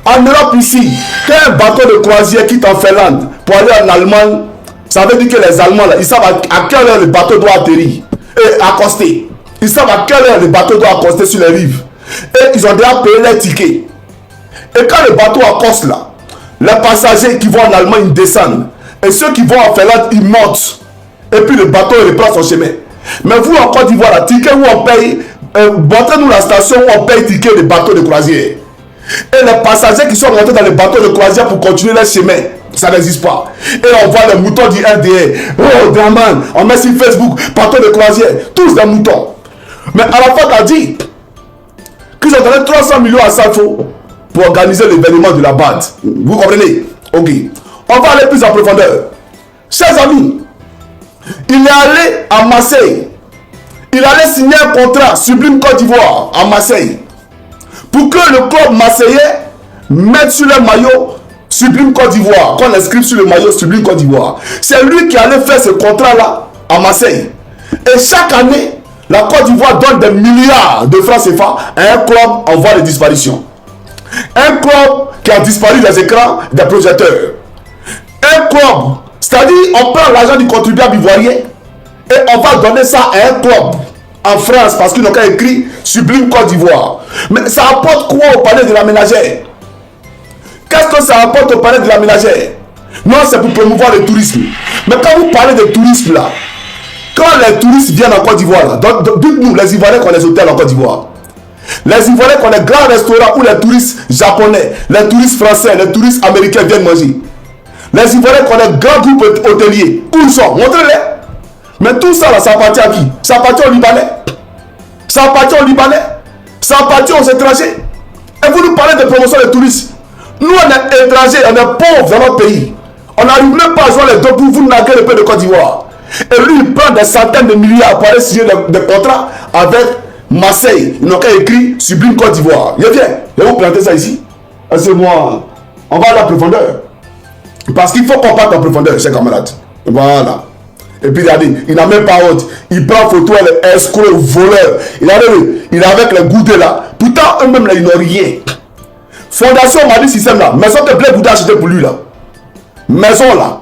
En Europe ici, quand un bateau de croisière quitte en Finlande pour aller en Allemagne, ça veut dire que les Allemands, là, ils savent à quelle heure le bateau doit atterrir et accoster. Ils savent à quelle heure le bateau doit accoster sur les rives. Et ils ont déjà payé les tickets. Et quand le bateau accoste là, les passagers qui vont en Allemagne ils descendent. Et ceux qui vont en Finlande, ils montent. Et puis le bateau il reprend son chemin. Mais vous en Côte d'Ivoire, la ticket où on paye, montrez-nous la station où on paye ticket de bateau de croisière. Et les passagers qui sont rentrés dans le bateau de croisière pour continuer leur chemin, ça n'existe pas. Et on voit les moutons du RDR. Oh, Draman, on met sur Facebook, bateau de croisière, tous des moutons. Mais Arafat a dit qu'ils ont donné 300 millions à Assal Fo pour organiser l'événement de la BAD. Vous comprenez? Ok. On va aller plus en profondeur. Chers amis, il est allé à Marseille. Il allait signer un contrat Sublime Côte d'Ivoire à Marseille. Pour que le club marseillais mette sur le maillot Sublime Côte d'Ivoire. Qu'on inscrive sur le maillot Sublime Côte d'Ivoire. C'est lui qui allait faire ce contrat-là à Marseille. Et chaque année, la Côte d'Ivoire donne des milliards de francs CFA à un club en voie de disparition. Un club qui a disparu des écrans des projecteurs. Un club C'est-à-dire, on prend l'argent du contribuable ivoirien et on va donner ça à un club en France parce qu'ils n'ont qu'à écrit Sublime Côte d'Ivoire. Mais ça apporte quoi au palais de la ménagère? Qu'est-ce que ça apporte au palais de la ménagère? Non, c'est pour promouvoir le tourisme. Mais quand vous parlez de tourisme là, quand les touristes viennent en Côte d'Ivoire, dites-nous, les Ivoiriens qui ont les hôtels en Côte d'Ivoire, les Ivoiriens qui ont les grands restaurants où les touristes japonais, les touristes français, les touristes américains viennent manger, les Ivoiriens qui ont les grands groupes hôteliers, où ils sont? Montrez-les. Mais tout ça là, ça appartient à qui? Ça appartient aux Libanais. Ça appartient aux Libanais. Ça appartient aux étrangers. Et vous nous parlez de promotion des touristes. Nous, on est étrangers, on est pauvres dans notre pays. On n'arrive même pas à jouer les deux pour vous narguer le pays de Côte d'Ivoire. Et lui, il prend des centaines de milliards pour aller signer des contrats avec Marseille. Ils n'ont qu'à écrit Sublime Côte d'Ivoire. Il vient, je vais vous planter ça ici. C'est moi. On va à la profondeur. Parce qu'il faut qu'on parte en profondeur, chers camarades. Voilà. Et puis regardez, il n'a même pas honte. Il prend photo, elle est escroc, voleur. Il est avec les goûters là. Pourtant, eux-mêmes là, ils n'ont rien. Fondation Mali Système là. Maison que Blé Bouddha a acheté pour lui là. Maison là.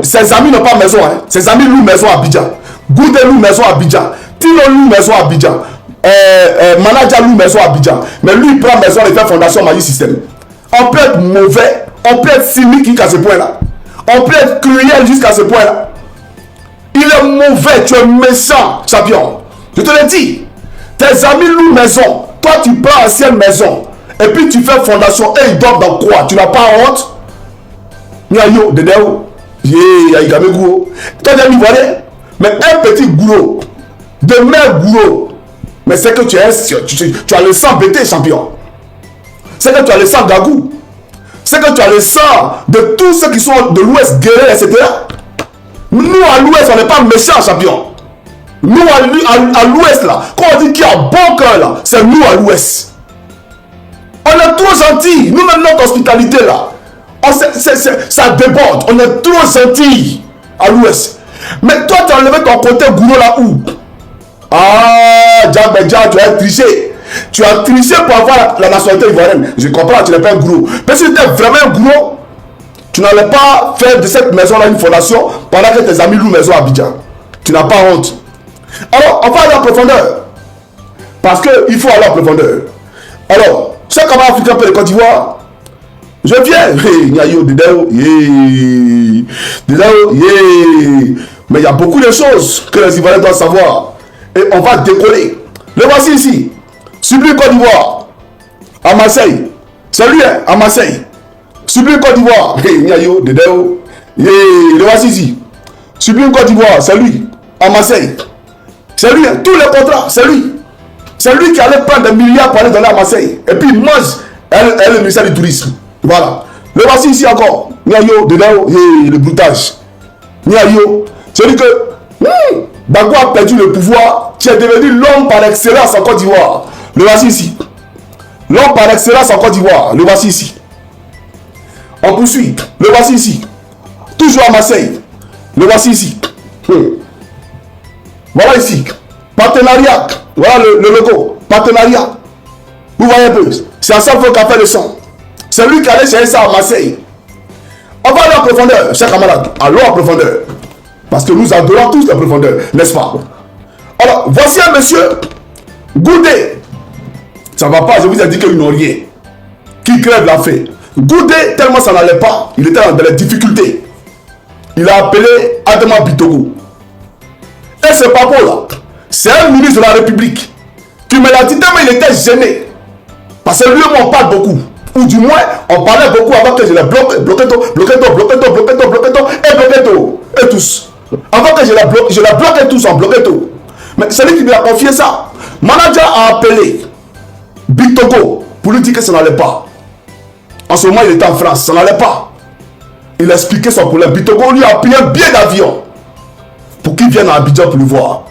Ses amis n'ont pas maison. Hein. Ses amis louent maison à Abidjan. Goudé loue maison à Abidjan. Tino loue maison à Abidjan. Manager loue maison à Abidjan. Mais lui, il prend maison et fait Fondation Mali Système. On peut être mauvais. On peut être cynique jusqu'à ce point là. On peut être cruel jusqu'à ce point là. Il est mauvais, tu es méchant, champion. Je te le dis. Tes amis louent maison. Toi, tu prends ancienne maison. Et puis tu fais fondation. Et ils dorment dans quoi? Tu n'as pas honte? Niayo, Dedeo. Yé, Yaïgame Gouro. Toi, tu es ivoirien. Mais un petit gourou. De mère gourou. Mais c'est que tu as le sang bêté, champion. C'est que tu as le sang gagou. C'est que tu as le sang de tous ceux qui sont de l'Ouest, guerriers, etc. Nous, à l'Ouest, on n'est pas méchants, champion. Nous, à l'Ouest, là, quand on dit qu'il y a un bon cœur, là, c'est nous à l'Ouest. On est trop gentils. Nous, même notre hospitalité, là, ça déborde. On est trop gentils à l'Ouest. Mais toi, tu as enlevé ton côté gourou là où? Ah, Djabedja, tu as triché. Tu as triché pour avoir la nationalité ivoirienne. Je comprends, tu n'es pas un gourou. Mais si tu étais vraiment un gourou, tu n'allais pas faire de cette maison-là une fondation pendant que tes amis louent maison à Abidjan. Tu n'as pas honte. Alors, on va aller en profondeur. Parce qu'il faut aller en profondeur. Alors, chaque camarade africain peut le Côte d'Ivoire. Je viens. Niayo, Dedeo, mais il y a beaucoup de choses que les Ivoiriens doivent savoir. Et on va décoller. Le voici ici. Sublime Côte d'Ivoire. À Marseille. C'est lui, hein, à Marseille. Sublime Côte d'Ivoire. Niayo, Dedeo. Le voici ici. Sublime Côte d'Ivoire, c'est lui. À Marseille. C'est lui, hein, tous les contrats, c'est lui. C'est lui qui allait prendre des milliards pour aller donner à Marseille. Et puis il mange. Elle est le ministère du Tourisme. Voilà. Le voici ici encore. Niayo, Dedeo, le broutage. Niayo. C'est-à-dire que Bagbo a perdu le pouvoir. Tu es devenu l'homme par excellence en Côte d'Ivoire. Le voici ici. L'homme par excellence en Côte d'Ivoire. Le voici ici. On poursuit. Le voici ici. Toujours à Marseille. Le voici ici. Voilà ici. Partenariat. Voilà le logo. Partenariat. Vous voyez un peu. C'est un seul qui a fait le son. C'est lui qui allait chercher ça à Marseille. On va aller en profondeur, chers camarades. Allons en profondeur. Parce que nous adorons tous la profondeur, n'est-ce pas? Alors, voici un monsieur. Goudé. Ça ne va pas, je vous ai dit qu'ils n'ont rien. Qui crève la faim. Goudé, tellement ça n'allait pas. Il était dans les difficultés. Il a appelé Adama Bitogo. Et ce papo-là, c'est un ministre de la République qui me l'a dit tellement il était gêné. Parce que lui, on parle beaucoup. Ou du moins, on parlait beaucoup avant que je les bloque, et tous. Avant que je la bloque tous en bloqué tout. Mais c'est lui qui lui a confié ça. Manager a appelé Bitogo pour lui dire que ça n'allait pas. En ce moment, il était en France, ça n'allait pas. Il a expliqué son problème. Bitogo lui a payé un billet d'avion pour qu'il vienne à Abidjan pour le voir.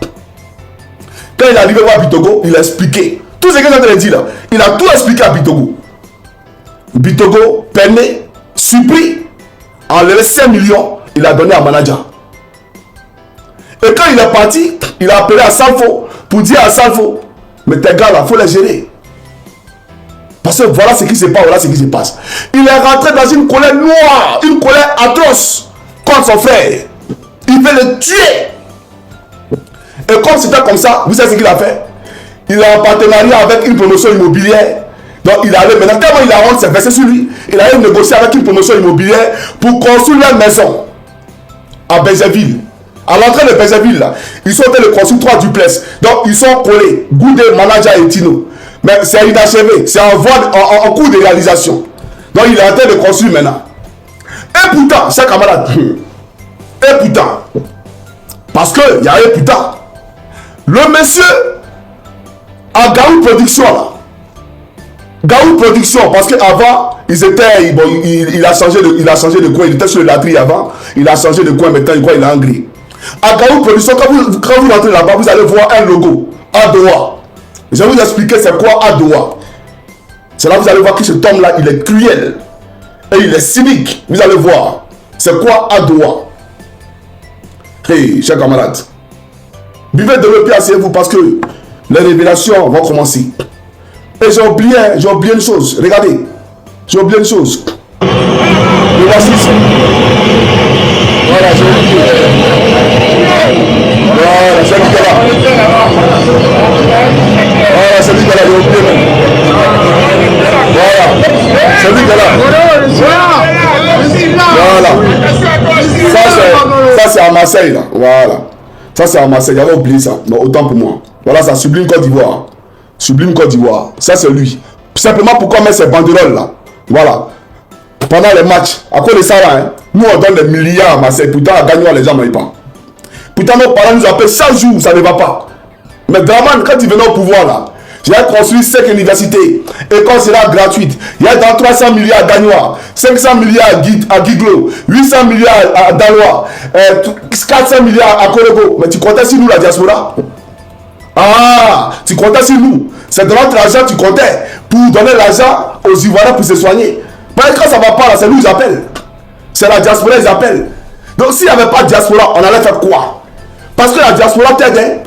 Quand il est arrivé voir Bitogo, il a expliqué. Tout ce que j'ai dit là, il a tout expliqué à Bitogo. Bitogo, peiné, surpris, enlevé 5 millions, il a donné à manager. Et quand il est parti, il a appelé à Salfo pour dire à Salfo, mais tes gars là, il faut les gérer. Parce que voilà ce qui se passe, voilà ce qui se passe. Il est rentré dans une colère noire, une colère atroce contre prendre son frère. Il veut le tuer. Et comme c'était comme ça, vous savez ce qu'il a fait? Il est en partenariat avec une promotion immobilière. Donc il allait maintenant, tellement il a honte, c'est versé sur lui. Il allait négocier avec une promotion immobilière pour construire leur maison à Bézéville. À l'entrée de Bézéville, là, ils sont en train de construire 3 duplex. Donc ils sont collés. Goudé, Manager et Tino. Mais c'est inachevé. C'est en cours de réalisation. Donc il est en train de construire maintenant. Et pourtant, chers camarades, et pourtant, parce qu'il y a un putain, le monsieur à Gaou Production là. Gaou Production, parce qu'avant, ils étaient, bon, il a changé de coin, il était sur le latrie avant, il a changé de coin, maintenant il est en gris. À Gaou Production, quand vous rentrez là-bas, vous allez voir un logo, Adowa. Je vais vous expliquer c'est quoi Adowa. C'est là que vous allez voir que cet homme-là, il est cruel et il est cynique. Vous allez voir, c'est quoi Adowa. Hey, chers camarades, buvez de l'eau, asseyez-vous parce que les révélations vont commencer. Et j'ai oublié une chose. Regardez, j'ai oublié une chose. Le voici ici. Voilà, j'ai oublié. Voilà, c'est lui qui est là. Voilà, c'est lui qui est là, j'ai oublié même. Voilà, c'est lui qui est là. Voilà. Ça c'est à Marseille là. Voilà. Ça c'est à Marseille, j'avais oublié ça. Non, autant pour moi. Voilà, ça Sublime Côte d'Ivoire. Sublime Côte d'Ivoire. Ça c'est lui. Simplement pourquoi mettre ces banderoles là. Voilà. Pendant les matchs. À cause de ça là, hein, nous on donne des milliards à Marseille. Pourtant à Gagnoa les gens n'ont pas. Pourtant nos parents nous appellent chaque jour, ça ne va pas. Mais Draman, quand il venait au pouvoir là, j'ai construit 5 universités, écoles sera gratuite. Il y a dans 300 milliards à Gagnoa, 500 milliards à Guiglo, 800 milliards à Daloa, 400 milliards à Korogo. Mais tu comptais sur nous la diaspora? Ah, tu comptais sur nous. C'est de notre argent tu comptais pour donner l'argent aux Ivoiriens pour se soigner. Mais quand ça va pas là, c'est nous ils appellent. C'est la diaspora ils appellent. Donc s'il n'y avait pas de diaspora, on allait faire quoi? Parce que la diaspora t'aide. Hein?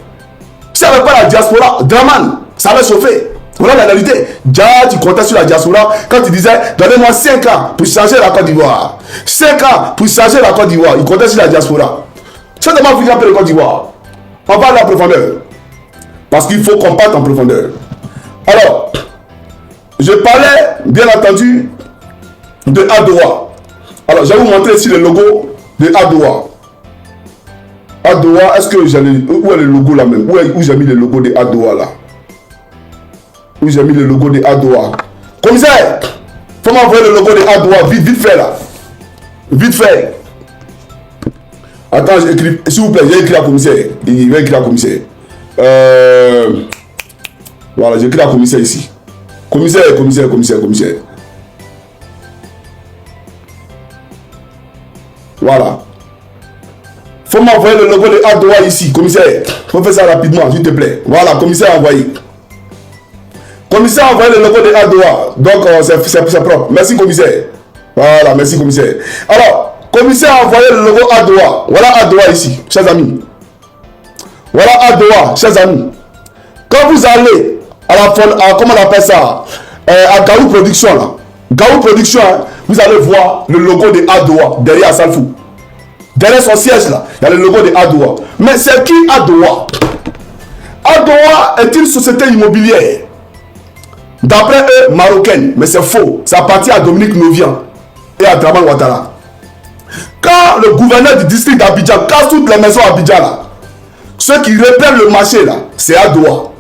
S'il n'y avait pas la diaspora, Draman, ça allait chauffer. Voilà la réalité. Déjà, tu comptais sur la diaspora quand tu disais donnez-moi 5 ans pour changer la Côte d'Ivoire. 5 ans pour changer la Côte d'Ivoire. Il comptait sur la diaspora. C'est de moi vous appelez la Côte d'Ivoire. On va aller en profondeur. Parce qu'il faut qu'on parte en profondeur. Alors, je parlais, bien entendu, de Adowa. Alors, je vais vous montrer ici le logo de Adowa. Adowa, est-ce que j'ai où est le logo là même? Où j'ai mis le logo de Adowa là? Où j'ai mis le logo de Adowa? Commissaire, faut m'envoyer le logo de Adowa, vite fait là. Vite fait. Attends, j'écris, s'il vous plaît, j'ai écrit à commissaire. Il va écrire à commissaire. Voilà, j'ai écrit à commissaire ici. Commissaire. Voilà. Faut m'envoyer le logo de Adowa ici, commissaire. Faut faire ça rapidement, s'il te plaît. Voilà, commissaire envoyé. Commissaire a envoyé le logo de Adowa. Donc, c'est propre. Merci, commissaire. Voilà, merci, commissaire. Alors, commissaire a envoyé le logo Adowa. Voilà Adowa ici, chers amis. Voilà Adowa, chers amis. Quand vous allez comment on appelle ça, à Gaou Production, là. Gaou Production, hein, vous allez voir le logo de Adowa derrière Salfou. Derrière son siège là, il y a le logo de Adowa. Mais c'est qui Adowa? Adowa est une société immobilière. D'après eux, marocaine. Mais c'est faux. Ça appartient à Dominique Novian et à Draman Ouattara. Quand le gouverneur du district d'Abidjan casse toutes les maisons à Abidjan là, ceux qui reprennent le marché là, c'est Adowa.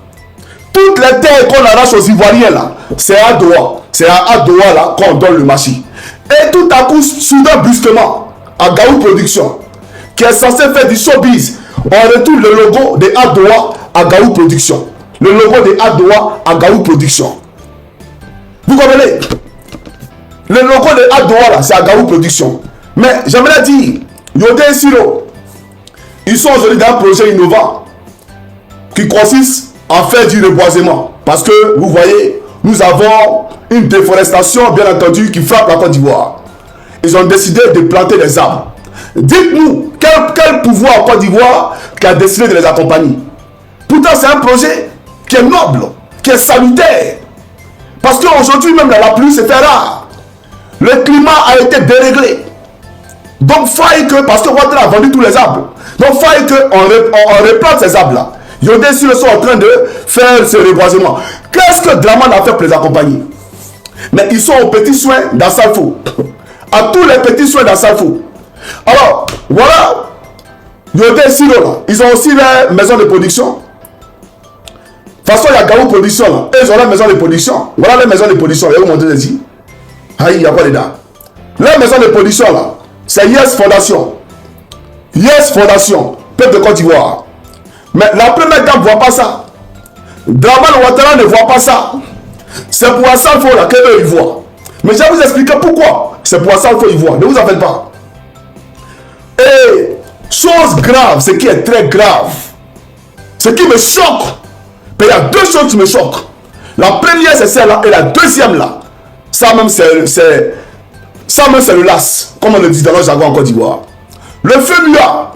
Toutes les terres qu'on arrache aux Ivoiriens là, c'est Adowa. C'est à Adowa là qu'on donne le marché. Et tout à coup, soudain, brusquement, à Gaou Production, qui est censé faire du showbiz, on retourne le logo de Adowa à Gaou Production. Le logo de Adowa à Gaou Production. Vous comprenez? Le logo de Adowa là, c'est à Gaou Production. Mais j'aimerais dire, Yoté et Siro, ils sont aujourd'hui dans un projet innovant qui consiste à faire du reboisement. Parce que, vous voyez, nous avons une déforestation, bien entendu, qui frappe la Côte d'Ivoire. Ils ont décidé de planter des arbres. Dites-nous, quel pouvoir en Côte d'Ivoire qui a décidé de les accompagner? Pourtant, c'est un projet qui est noble, qui est salutaire. Parce qu'aujourd'hui, même la pluie, c'est fait rare. Le climat a été déréglé. Donc, faille que, parce que Ouattara a vendu tous les arbres, donc faille qu'on replante ces arbres-là. Yodé Silo sont en train de faire ce reboisement. Qu'est-ce que Draman a fait pour les accompagner? Mais ils sont aux petits soins d'Assalfo. À tous les petits soins d'Assalfo. Alors, voilà. Yodé Silo, là. Ils ont aussi les maisons de production. De toute façon, il y a Gao Production, là. Et ils ont les maisons de production. Voilà les maisons de production. Je vais vous montrer ici. Aïe, il y a quoi dedans? Les maisons de production, là. C'est Yes Fondation. Yes Fondation. Peuple de Côte d'Ivoire. Mais la première dame ne voit pas ça. Draman Ouattara ne voit pas ça. C'est pour Assalfo là qu'eux ils voient. Mais je vais vous expliquer pourquoi. C'est pour Assalfo ils voient. Ne vous en faites pas. Et chose grave, ce qui est très grave, ce qui me choque, mais il y a deux choses qui me choquent. La première c'est celle-là et la deuxième là. Ça même c'est le LAS, comme on le dit dans le jargon en Côte d'Ivoire. Le FEMUA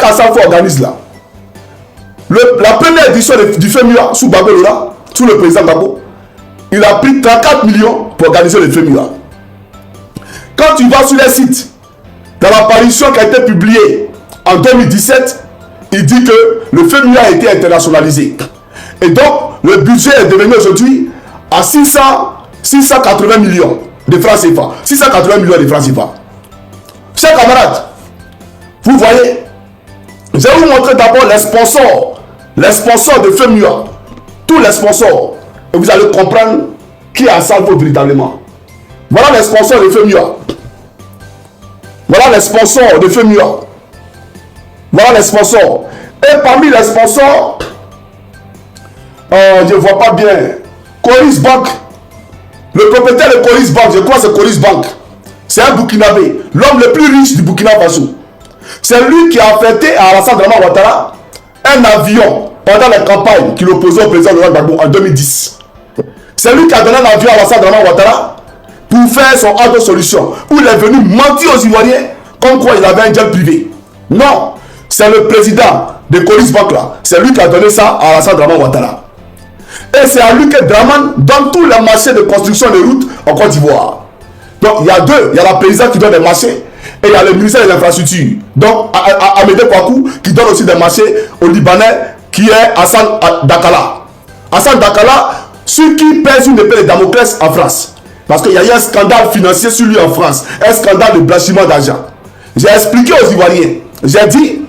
qu'Assalfo organise là. La première édition du FEMUA sous Gbagbo là, sous le président Gbagbo, il a pris 34 millions pour organiser le FEMUA. Quand tu vas sur les sites, dans l'apparition qui a été publiée en 2017, il dit que le FEMUA a été internationalisé. Et donc, le budget est devenu aujourd'hui à 680 millions de francs CFA. 680 millions de francs CFA. Chers camarades, vous voyez, je vais vous montrer d'abord les sponsors de FEMUA. Tous les sponsors. Et vous allez comprendre qui est Assalfo véritablement. Voilà les sponsors de FEMUA. Voilà les sponsors de FEMUA. Voilà les sponsors. Et parmi les sponsors, je ne vois pas bien. Coris Bank. Le propriétaire de Coris Bank, je crois que c'est Coris Bank. C'est un Burkinabé. L'homme le plus riche du Burkina Faso. C'est lui qui a affecté à Alassane Dramane Ouattara un avion pendant la campagne qu'il opposait au président Laurent Gbagbo en 2010. C'est lui qui a donné un avion à Alassane Dramane Ouattara pour faire son auto solution, où il est venu mentir aux Ivoiriens comme quoi il avait un jet privé. Non, c'est le président de Coris Bank là. C'est lui qui a donné ça à Alassane Dramane Ouattara. Et c'est à lui que Draman donne tous les marchés de construction de routes en Côte d'Ivoire. Donc il y a deux, il y a la présidente qui donne des marchés. Et il y a le ministère de l'infrastructure. Donc, Amédée Kouakou qui donne aussi des marchés aux Libanais, qui est Hassan Dakala. Hassan Dakala, celui qui pèse une épée de Damoclès en France. Parce qu'il y a eu un scandale financier sur lui en France. Un scandale de blanchiment d'argent. J'ai expliqué aux Ivoiriens. J'ai dit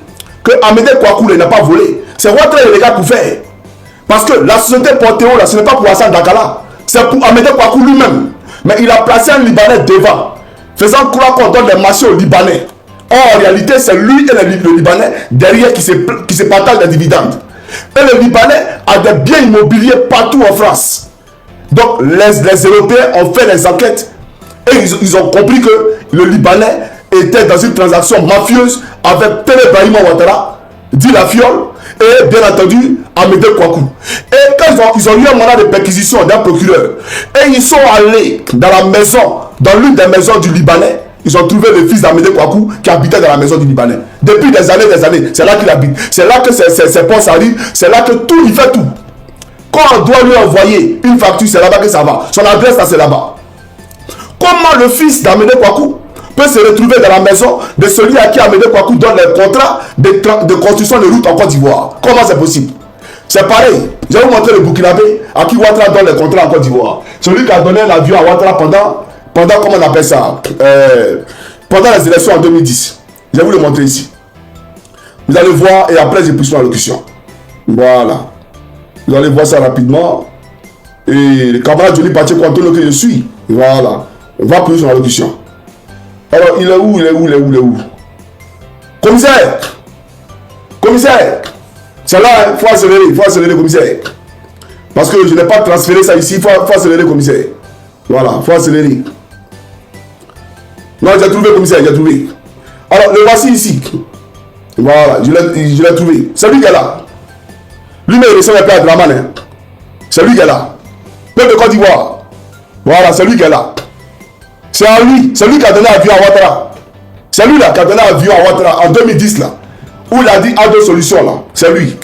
que Amédée Kouakou n'a pas volé. C'est Ouattara les gars pour faire. Parce que la société Portéo, là, ce n'est pas pour Hassan Dakala. C'est pour Amédée Kouakou lui-même. Mais il a placé un Libanais devant, faisant croire qu'on donne des marchés aux Libanais. Or, en réalité, c'est lui et le Libanais derrière qui se partagent des dividendes. Et le Libanais a des biens immobiliers partout en France. Donc, les Européens ont fait les enquêtes et ils ont compris que le Libanais était dans une transaction mafieuse avec Télé Brahima Ouattara, dit la fiole, et bien entendu, Amédée Kouakou. Et quand ils ont eu un mandat de perquisition d'un procureur, et ils sont allés dans la maison, dans l'une des maisons du Libanais, ils ont trouvé le fils d'Amédée Kouakou qui habitait dans la maison du Libanais. Depuis des années, c'est là qu'il habite. C'est là que ses postes arrivent, c'est là que tout, il fait tout. Quand on doit lui envoyer une facture, c'est là-bas que ça va. Son adresse, là, c'est là-bas. Comment le fils d'Amédée Kouakou peut se retrouver dans la maison de celui à qui Amédée Kouakou donne les contrats de construction de routes en Côte d'Ivoire? Comment c'est possible? C'est pareil. Je vais vous montrer le Burkinabé à qui Ouattara donne les contrats en Côte d'Ivoire. Celui qui a donné l'avion à Ouattara pendant comment on appelle ça, pendant les élections en 2010. Je vais vous le montrer ici. Vous allez voir et après je pousse ma locution. Voilà. Vous allez voir ça rapidement. Et le camarade Johnny Pacheco Antonio que je suis. Voilà. On va pousser ma locution. Alors, il est où? Commissaire! C'est là, il faut accélérer, commissaire. Parce que je n'ai pas transféré ça ici, il faut accélérer, commissaire. Voilà, il faut accélérer. Non, j'ai trouvé, commissaire, j'ai trouvé. Alors, le voici ici. Voilà, je l'ai trouvé. C'est lui qui est là. Lui-même, il ressemble un peu à Draman. Hein. C'est lui qui est là. Peuple de Côte d'Ivoire. Voilà, c'est lui qui est là. C'est à lui. C'est lui qui a donné l'avion à Ouattara. C'est lui là qui a donné l'avion à Ouattara en 2010 là. Où il a dit à deux solutions là. C'est lui.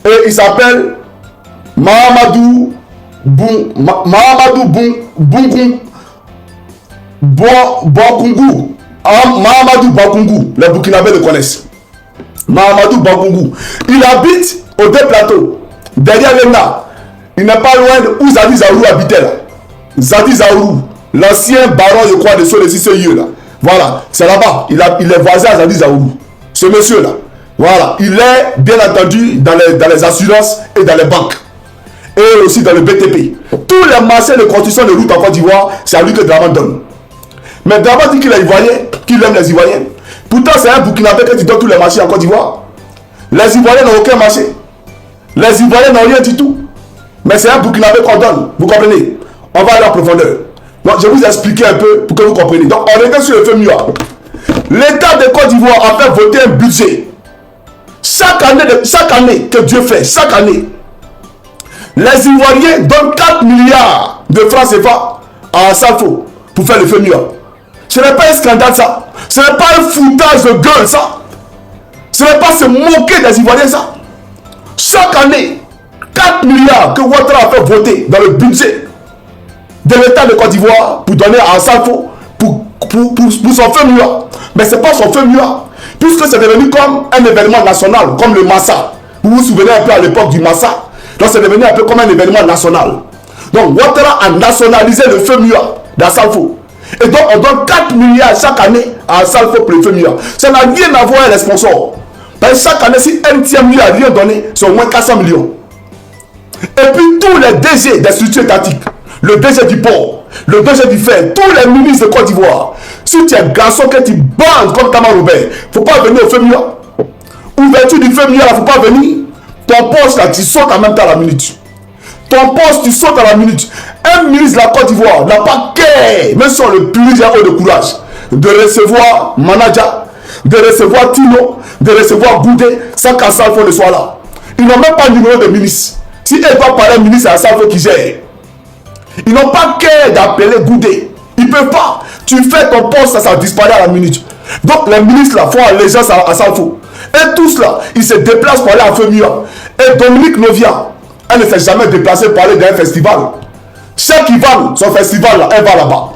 Et il s'appelle Mahamadou Bokungu. Mahamadou Bangoungou, les Burkinabés le connaissent. Mahamadou Bangoungou, il habite aux deux plateaux, derrière l'ENA. Il n'est pas loin de où Zadi Zaourou habitait là. Zadi Zaourou, l'ancien baron, je crois, de Solé-Cissé là. Voilà, c'est là-bas. Il est voisin à Zadi Zaourou. Ce monsieur-là. Voilà, il est bien entendu dans les assurances et dans les banques. Et aussi dans le BTP. Tous les marchés de construction de route en Côte d'Ivoire, c'est à lui que Draman donne. Mais Draman dit qu'il est Ivoirien, qu'il aime les Ivoiriens. Pourtant, c'est un Burkinabé qui donne tous les marchés en Côte d'Ivoire. Les Ivoiriens n'ont aucun marché. Les Ivoiriens n'ont rien du tout. Mais c'est un Burkinabé qu'on donne. Vous comprenez? On va aller en profondeur. Donc, je vais vous expliquer un peu pour que vous compreniez. Donc, on revient sur le FMUA. L'État de Côte d'Ivoire a fait voter un budget. Chaque année que Dieu fait, chaque année, les Ivoiriens donnent 4 milliards de francs CFA à Salfo pour faire le FMUA. Ce n'est pas un scandale ça. Ce n'est pas un foutage de gueule ça. Ce n'est pas se moquer des Ivoiriens ça. Chaque année, 4 milliards que Ouattara a fait voter dans le budget de l'État de Côte d'Ivoire pour donner à Salfo pour son FMUA. Mais ce n'est pas son FMUA. Puisque c'est devenu comme un événement national, comme le Massa. Vous vous souvenez un peu à l'époque du Massa. Donc c'est devenu un peu comme un événement national. Donc Ouattara a nationalisé le FMUA d'Assalfo. Et donc on donne 4 milliards chaque année à Assalfo pour le FMUA. Ça n'a rien à voir avec les sponsors. Parce que chaque année, si un tiers milliard a rien donné, c'est au moins 400 millions. Et puis tous les DG des structures étatiques, le DG du port, le DG du fer, tous les ministres de Côte d'Ivoire, si tu es un garçon que tu bandes comme Tamar Robert, il ne faut pas venir au FMUA. Ouverture du FMUA, il ne faut pas venir. Ton poste là, tu sautes en même temps à la minute. Ton poste, tu sautes à la minute. Un ministre de la Côte d'Ivoire n'a pas qu'à, même si on le plus de courage, de recevoir Manaja, de recevoir Tino, de recevoir Goudé, sans qu'Assalfo ne soit là. Ils n'ont même pas de numéro de ministre. Si elle doit parler à un ministre, c'est Assalfo qui gère. Ils n'ont pas qu'à d'appeler Goudé. Ils ne peuvent pas. Tu fais ton poste, ça disparaît à la minute. Donc les ministres là font allégeance à Assalfo. Et tous là, ils se déplacent pour aller à FMUA. Et Dominique Novia, elle ne s'est jamais déplacée pour aller dans un festival. Cheikh Ivan, son festival là, elle va là-bas.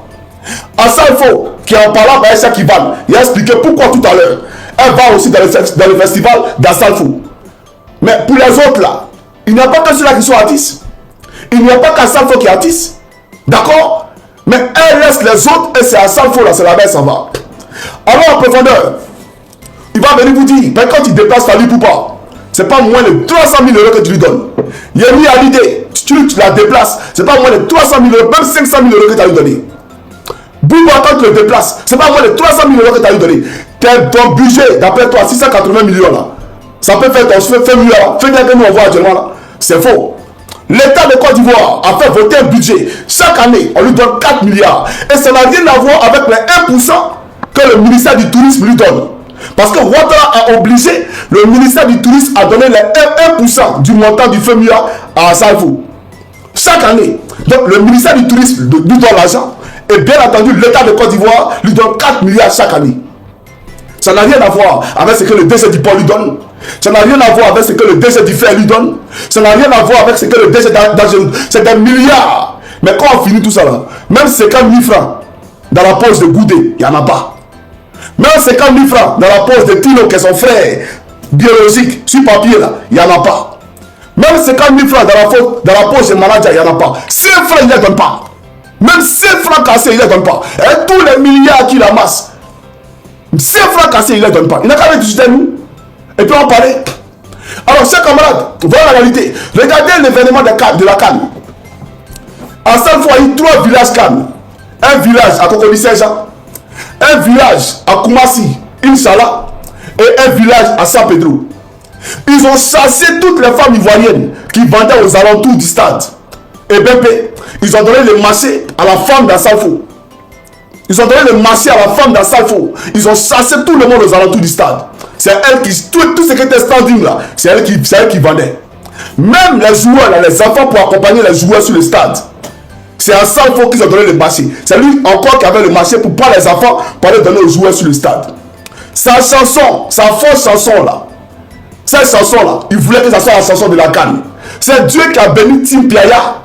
Assalfo, qui en parlant avec Cheikh Ivan, il a expliqué pourquoi tout à l'heure. Elle va aussi dans le festival d'Assalfo. Mais pour les autres là, il n'y a pas que ceux-là qui sont artistes. Il n'y a pas qu'Assalfo qui est artiste. D'accord? Mais elle laisse les autres et c'est Assalfo là, c'est là-bas, ça va. Alors en profondeur, il va venir vous dire, mais quand il déplace Fali Poupa, c'est pas moins de 300 000 euros que tu lui donnes. Yemi Alide, tu la déplaces, c'est pas moins de 300 000 euros, même 500 000 euros que tu as lui donné. Bouba, quand tu le déplaces, c'est pas moins de 300 000 euros que tu as lui donné. Ton budget, d'après toi, 680 millions là, ça peut faire ton FMUA, fais bien que nous on voit actuellement là. C'est faux. L'État de Côte d'Ivoire a fait voter un budget. Chaque année, on lui donne 4 milliards. Et ça n'a rien à voir avec les 1% que le ministère du Tourisme lui donne. Parce que Ouattara a obligé le ministère du Tourisme à donner les 1% du montant du FMUA à Assalfo. Chaque année. Donc le ministère du Tourisme lui donne l'argent. Et bien entendu, l'État de Côte d'Ivoire lui donne 4 milliards chaque année. Ça n'a rien à voir avec ce que le DG du port lui donne. Ça n'a rien à voir avec ce que le DG du fer lui donne. Ça n'a rien à voir avec ce que le DG d'Algérie. C'est des milliards. Mais quand on finit tout ça là, même 50 000 francs dans la poche de Goudé, il n'y en a pas. Même 50 000 francs dans la poche de Tino, qui est son frère biologique, sur papier là, il n'y en a pas. Même 50 000 francs dans la poche de Manaja, il n'y en a pas. 5 francs, il ne les donne pas. Même 5 francs cassés, il ne les donne pas. Et tous les milliards qu'il amasse, 5 francs cassés, il ne les donne pas. Il n'a qu'à les nous. Et puis on parlait. Alors, chers camarades, voilà la réalité. Regardez l'événement de la Cannes. En Salfo, il y a eu 3 villages Cannes. Un village à Cocody-Saint-Jean, un village à Koumassi, Inch'Allah, et un village à San Pedro. Ils ont chassé toutes les femmes ivoiriennes qui vendaient aux alentours du stade. Et BP, ils ont donné le marché à la femme d'Assalfo. Ils ont donné le marché à la femme d'Assalfo. Ils ont chassé tout le monde aux alentours du stade. C'est elle qui, tout ce qui était standing là, c'est elle qui vendait. Même les joueurs, là, les enfants pour accompagner les joueurs sur le stade. C'est à Salfo qu'ils ont donné le marché. C'est lui encore qui avait le marché pour prendre les enfants pour aller donner aux joueurs sur le stade. Sa chanson, sa fausse chanson là, cette chanson là, il voulait que ça soit la chanson de la Cannes. C'est Dieu qui a béni Tim Piaya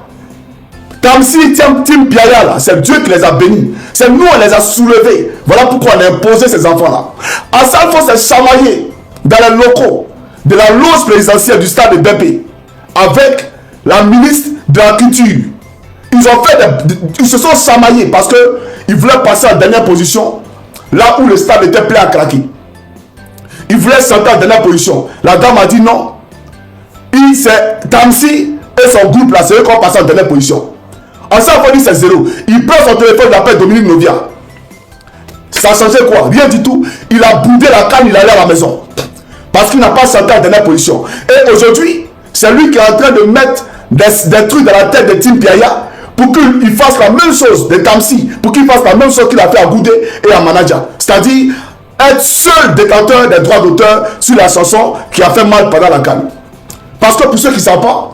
Tamsi, Tim Piaya, là, c'est Dieu qui les a bénis. C'est nous, on les a soulevés. Voilà pourquoi on a imposé ces enfants-là. Assalfo s'est chamaillé dans les locaux de la loge présidentielle du stade de BP avec la ministre de la Culture. Ils se sont chamaillés parce qu'ils voulaient passer en dernière position là où le stade était plein à craquer. Ils voulaient sentir en dernière position. La dame a dit non. C'est Tamsi et son groupe là, c'est eux qui ont passé en dernière position. Assalfo dit c'est zéro. Il prend son téléphone, il appelle Dominique Novia. Ça a changé quoi? Rien du tout. Il a boudé la canne, il est allé à la maison. Parce qu'il n'a pas senti en dernière position. Et aujourd'hui, c'est lui qui est en train de mettre des trucs dans la tête de Tim Piaya pour qu'il fasse la même chose de Tamsi, pour qu'il fasse la même chose qu'il a fait à Goudé et à Manaja. C'est-à-dire être seul détenteur des droits d'auteur sur la chanson qui a fait mal pendant la canne. Parce que pour ceux qui ne savent pas,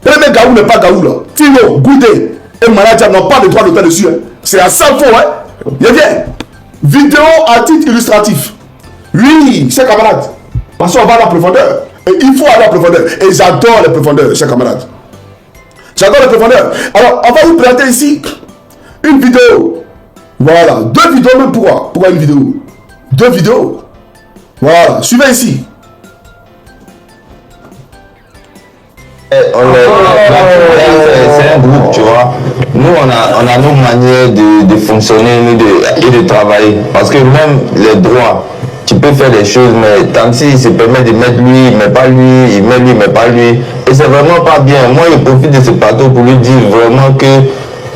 Premier Gaou n'est pas Gaou là. Tino, Goudé et Manaja n'ont pas de droits d'auteur dessus. Hein. C'est à Salfo, hein. Il y a bien. Vidéo à titre illustratif. Oui, chers camarades. Parce qu'on va à la profondeur. Et il faut aller à la profondeur. Et j'adore les profondeurs, chers camarades. J'adore les profondeurs. Alors, on va vous présenter ici une vidéo. Voilà. 2 vidéos même. Pourquoi une vidéo? 2 vidéos. Voilà. Suivez ici. C'est un groupe, tu vois. Nous, on a nos manières de fonctionner et de travailler. Parce que même les droits, tu peux faire des choses, mais Tamsi, il se permet de mettre lui, mais pas lui, il met lui, mais pas lui. Et c'est vraiment pas bien. Moi, je profite de ce plateau pour lui dire vraiment que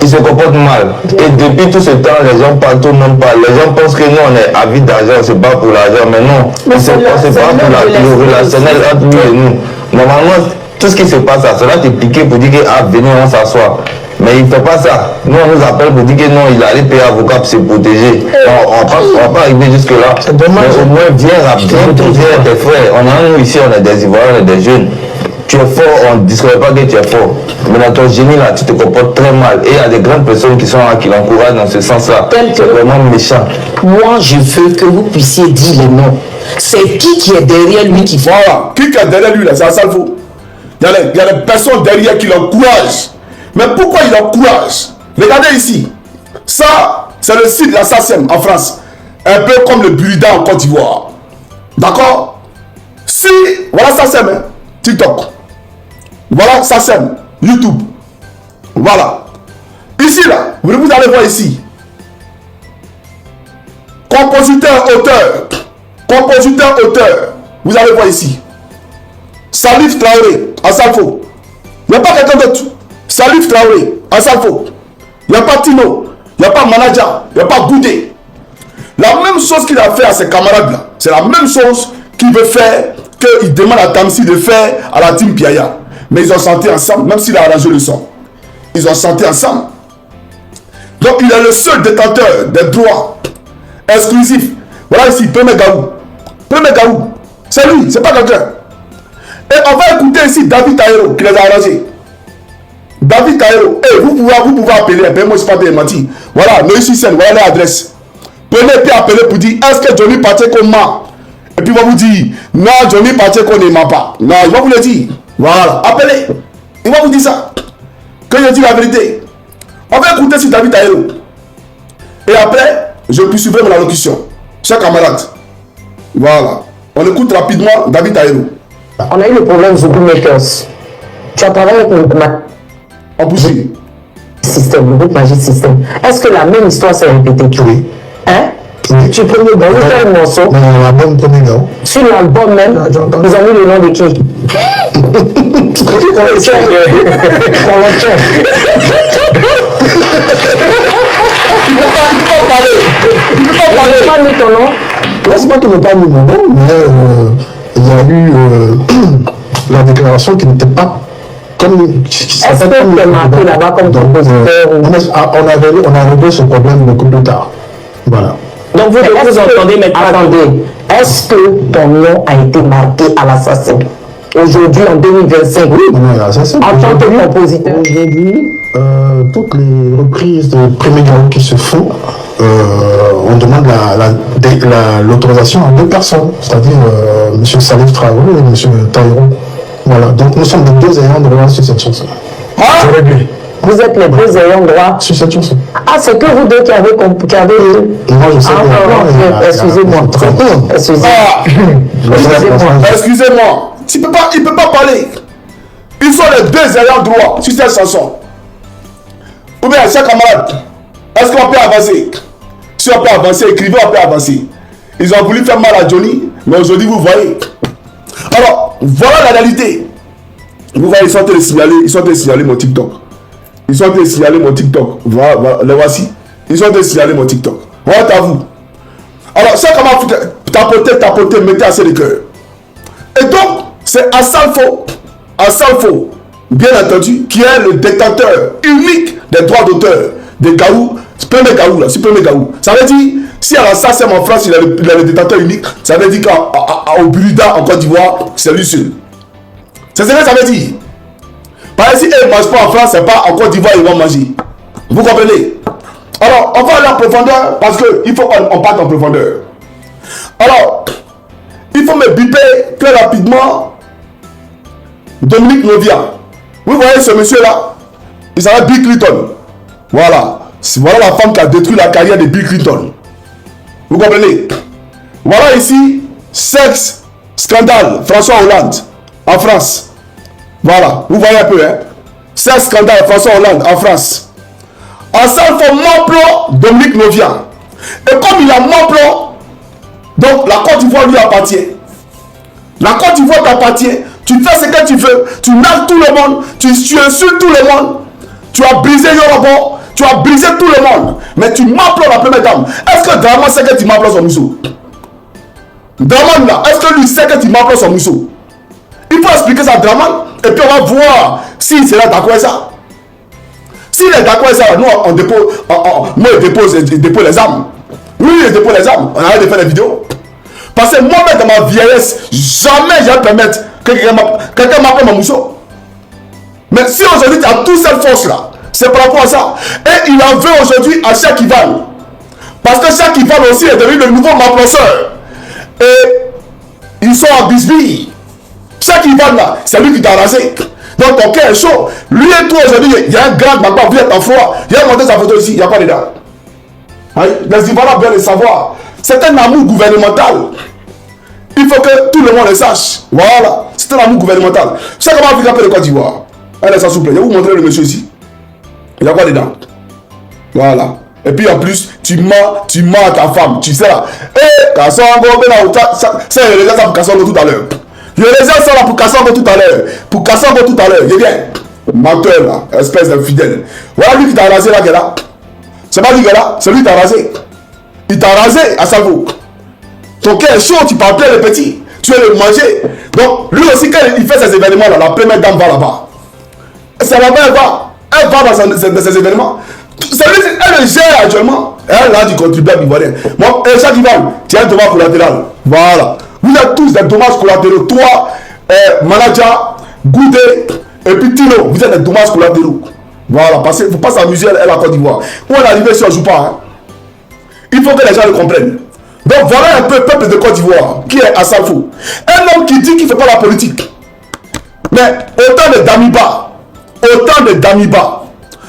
il se comporte mal. Et depuis tout ce temps, les gens partout même pas. Les gens pensent que nous, on est avide d'argent, c'est pas pour l'argent. Mais non, c'est pas pour le relationnel entre lui et nous. Normalement, tout ce qui se passe, ça sera t'expliquer pour dire que ah, venez, on s'assoit. Mais il ne fait pas ça. Nous, on nous appelle pour dire que non, il allait payer avocat pour se protéger. On ne va pas arriver jusque-là. C'est dommage. Mais au moins, viens, tes frères. On a nous ici, on est des Ivoiriens, on est des jeunes. Tu es fort, on ne discute pas que tu es fort. Mais dans ton génie là, tu te comportes très mal. Et il y a des grandes personnes qui sont là, qui l'encouragent dans ce sens-là. C'est vraiment méchant. Moi, je veux que vous puissiez dire les noms. C'est qui est derrière lui qui fait. Voilà. Qui est derrière lui là, c'est Assalfo. Il y a des personnes derrière qui l'encouragent. Mais pourquoi il l'encourage? Regardez ici. Ça, c'est le site de la SACEM en France. Un peu comme le Burida en Côte d'Ivoire. D'accord? Si, voilà SACEM, hein, TikTok. Voilà SACEM, YouTube. Voilà. Ici, là, vous allez voir ici. Compositeur, auteur. Compositeur, auteur. Vous allez voir ici. Salif Traoré, Assalfo. Il n'y a pas quelqu'un d'autre. Salif Traoré, Assalfo. Il n'y a pas Tino. Il n'y a pas Manaja. Il n'y a pas Goudé. La même chose qu'il a fait à ses camarades-là, c'est la même chose qu'il veut faire, qu'il demande à Tamsi de faire à la team Piaya. Mais ils ont chanté ensemble, même s'il a arrangé le son. Ils ont chanté ensemble. Donc il est le seul détenteur des droits exclusifs. Voilà ici, Premier Gaou. Premier Gaou. C'est lui, c'est pas quelqu'un. Et on va écouter ici David Taïro qui les a arrangés. David Taïro, hey, vous pouvez appeler, moi je ne sais pas bien mentir. Voilà, Noïsi Sen, voilà l'adresse. Prenez puis appeler pour dire est-ce que Johnny Pacheco ment? Et puis il va vous dire non, Johnny Pacheco ne ment pas. Non, il va vous le dire. Voilà, appelez. Il va vous dire ça. Que je dis la vérité. On va écouter si David Taïro. Et après, je puis suivre mon allocution. Chers camarades. Voilà. On écoute rapidement David Taïro. On a eu le problème Zoubou Makers. Tu as travaillé avec le En bougie. système, le groupe Magic System. Est-ce que la même histoire s'est répétée? Oui. Hein? Oui. Tu prenais dans quel morceau? Dans l'album Premier Gaou. Sur l'album même, ils ont mis le nom de qui? Tu peux pas mettre ton nom? Là, c'est pas qu'il n'a pas mis mon nom, mais il y a eu la déclaration qui n'était pas comme. Est-ce que tu es marqué là-bas comme compositeur? On a réglé ce problème beaucoup plus tard. Voilà. Donc vous entendez maintenant. Attendez, est-ce que ton nom a été marqué à l'assassin? Aujourd'hui, en 2025, oui. En tant que compositeur. Aujourd'hui, toutes les reprises de Premier Gaou qui se font, on demande l'autorisation à 2 personnes, c'est-à-dire M. Salif Traoré et M. Taïro. Voilà, donc nous sommes les 2 ayants droit sur cette chanson. Ah, Vous êtes les deux ayants droit. Sur cette chanson. Ah, c'est que vous deux qui avez... Moi, je sais excusez-moi. Excusez-moi. Il peut pas parler. Ils sont les deux ayants droit sur cette chanson. Ou bien, chers camarades, est-ce qu'on peut avancer? Si on peut avancer, écrivez, on peut avancer. Ils ont voulu faire mal à Johnny, mais aujourd'hui, vous voyez. Alors, voilà la réalité. Vous voyez, ils sont en train de signaler mon TikTok. Voilà, les voici. Ils sont en train de signaler mon TikTok. Voilà à vous. Alors, chers camarades, tapoter, mettez assez de cœur. Et donc, c'est Assalfo, bien entendu, qui est le détenteur unique des droits d'auteur de Gaou, Super Gaou. Ça veut dire, si à la SACEM en France, il a le détenteur unique, ça veut dire qu'au Burida, en Côte d'Ivoire, c'est lui seul. C'est ce que ça veut dire. Par exemple, si ils ne mangent pas en France, c'est pas en Côte d'Ivoire ils vont manger. Vous comprenez? Alors, on va aller en profondeur parce qu'il faut qu'on parte en profondeur. Alors, il faut me biper très rapidement Dominique Novia. Vous voyez ce monsieur-là? Il s'appelle Bill Clinton. Voilà. Voilà la femme qui a détruit la carrière de Bill Clinton. Vous comprenez? Voilà ici, sexe, scandale, François Hollande, en France. Voilà, vous voyez un peu, hein? Sexe, scandale, François Hollande, en France. Ensemble, il mon plan, Dominique Novia. Et comme il a mon plan, donc la Côte d'Ivoire lui appartient. La Côte d'Ivoire t'appartient. Tu fais ce que tu veux. Tu nages tout le monde. Tu insultes tout le monde. Tu as brisé Yorobo. Tu as brisé tout le monde. Mais tu m'applaudes la première dame. Est-ce que Draman sait que tu m'applaudes son museau? Draman là, est-ce que lui sait que tu m'applaudes son museau? Il faut expliquer ça à Draman. Et puis on va voir s'il sera d'accord avec ça. S'il est d'accord avec ça, nous on dépose, moi je dépose les armes. Oui, je dépose les armes. On arrête de faire des vidéos. Parce que moi-même dans ma vieillesse, jamais je vais permettre que quelqu'un m'appelle mon mousseau. Mais si aujourd'hui tu as toute cette force là, c'est par rapport à ça. Et il en veut aujourd'hui à Cheikh Ivan. Parce que Cheikh Ivan aussi est devenu le nouveau maploceur. Et ils sont en bisbille. Cheikh Ivan là, c'est lui qui t'a rasé. Donc ton cœur est chaud. Lui et toi aujourd'hui, il y a un grand magma, vous êtes en froid. Il a monté sa photo ici, il n'y a pas dedans. Les Ivoiriens bien le savoir. C'est un amour gouvernemental. Il faut que tout le monde le sache. Voilà, c'est un amour gouvernemental. C'est comment Afrique appelle le Côte d'Ivoire. Allez, ça s'il vous plaît. Je vais vous montrer le monsieur ici. Il y a quoi dedans? Voilà. Et puis en plus, tu mens à ta femme. Tu sais là. Eh, Kassongo, c'est le réserve pour Kassongo tout à l'heure. Je réserve ça là pour Kassongo tout à l'heure. Pour Kassongo tout à l'heure. Il est bien. Menteur là, espèce d'infidèle. Voilà lui qui t'a rasé là, qui est là. C'est pas lui qui est là, c'est lui qui t'a rasé. Il t'a rasé à Savo. Ton cœur est chaud, tu parles plein les petits. Tu veux le manger. Donc lui aussi, quand il fait ces événements là, la première dame va là-bas. C'est là-bas, elle va dans ces événements. Elle le gère actuellement. Elle a du contribuable ivoirien. Moi, Cheikh Ivan, tu as un dommage collatéral. Voilà. Vous êtes tous des dommages collatéraux. Toi, Manager, Goudé, et puis Tino, vous êtes des dommages collatéraux. Voilà, parce qu'il ne faut pas s'amuser à la Côte d'Ivoire. Où on est arrivé si on ne joue pas. Hein. Il faut que les gens le comprennent. Donc voilà un peu le peuple de Côte d'Ivoire qui est à Salfo. Un homme qui dit qu'il ne fait pas la politique. Mais autant de Damiba,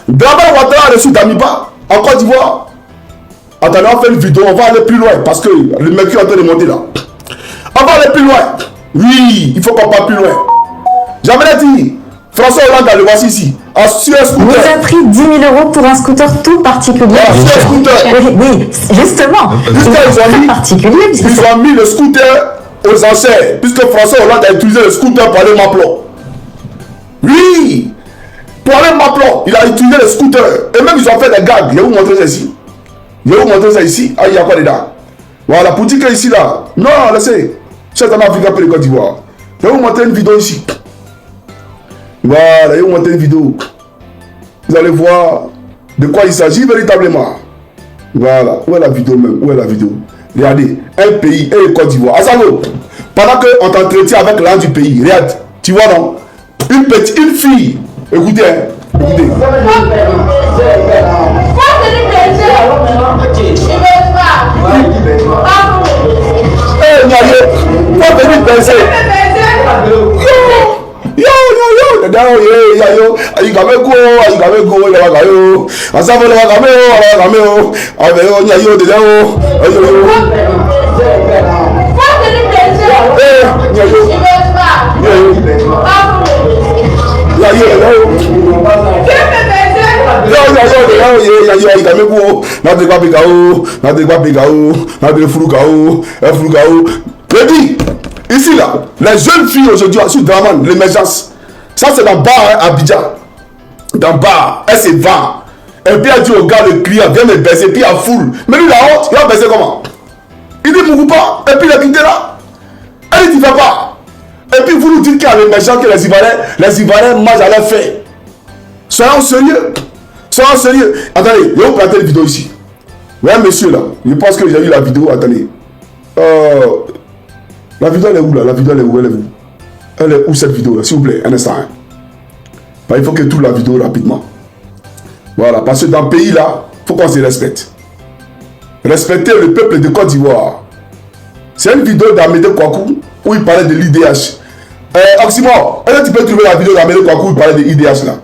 Dramane Ouattara a reçu Damiba en Côte d'Ivoire. Attendez, on fait une vidéo, on va aller plus loin parce que le mec est en train de monter là. On va aller plus loin. Oui, il faut qu'on parte plus loin. J'avais dit, François Hollande, le voici ici. Sur un scooter. Vous avez pris 10 000 € pour un scooter tout particulier. Sur un scooter. Oui, justement. Ils ont mis le scooter aux enchères. Puisque François Hollande a utilisé le scooter pour aller m'appeler. Oui. Pour aller m'appeler, il a utilisé le scooter. Et même ils ont fait des gags. Je vais vous montrer ça ici. Ah, il y a quoi dedans? Voilà, pour dire que ici là. Non, laissez. C'est un Africain pour le Côte d'Ivoire. Je vais vous montrer une vidéo ici. Voilà, je vais vous montrer une vidéo. Vous allez voir de quoi il s'agit véritablement. Voilà, où est la vidéo même? Où est la vidéo? Regardez, un pays et le Côte d'Ivoire. Asalo, pendant qu'on t'entretient avec l'un du pays, regarde, tu vois non? Une fille. Écoutez, hein, écoutez. Eh, Niaye, faut venir penser. Yo, gamé go, il va gamé. À ça, il va gamé. Avec on y a eu déjà. Ici là, les jeunes filles aujourd'hui sur Draman, l'émergence, ça c'est dans bar à Abidjan, dans bar, elle se vend. Et puis elle dit au gars, le client, viens me baiser, puis elle foule. Mais lui la honte, il va baiser comment? Il dit pour pas, et puis il a quitté là. Elle dit tu vas pas. Et puis vous nous dites qu'à l'émergence que les Ivoiriens mangent à leur fait. Soyons sérieux. Soyons sérieux. Attendez, je vais vous planter une vidéo ici. Ouais, monsieur là, je pense que j'ai vu la vidéo. Attendez. La vidéo elle est où là? La vidéo elle est où? Elle est où cette vidéo là? S'il vous plaît, un instant. Hein. Bah, il faut que trouve la vidéo rapidement. Voilà, parce que dans le pays là, il faut qu'on se respecte. Respecter le peuple de Côte d'Ivoire. C'est une vidéo d'Amédée Kouakou où il parlait de l'IDH. Oxymore, est-ce que tu peux trouver la vidéo d'Amédée Kouakou où il parlait de l'IDH là?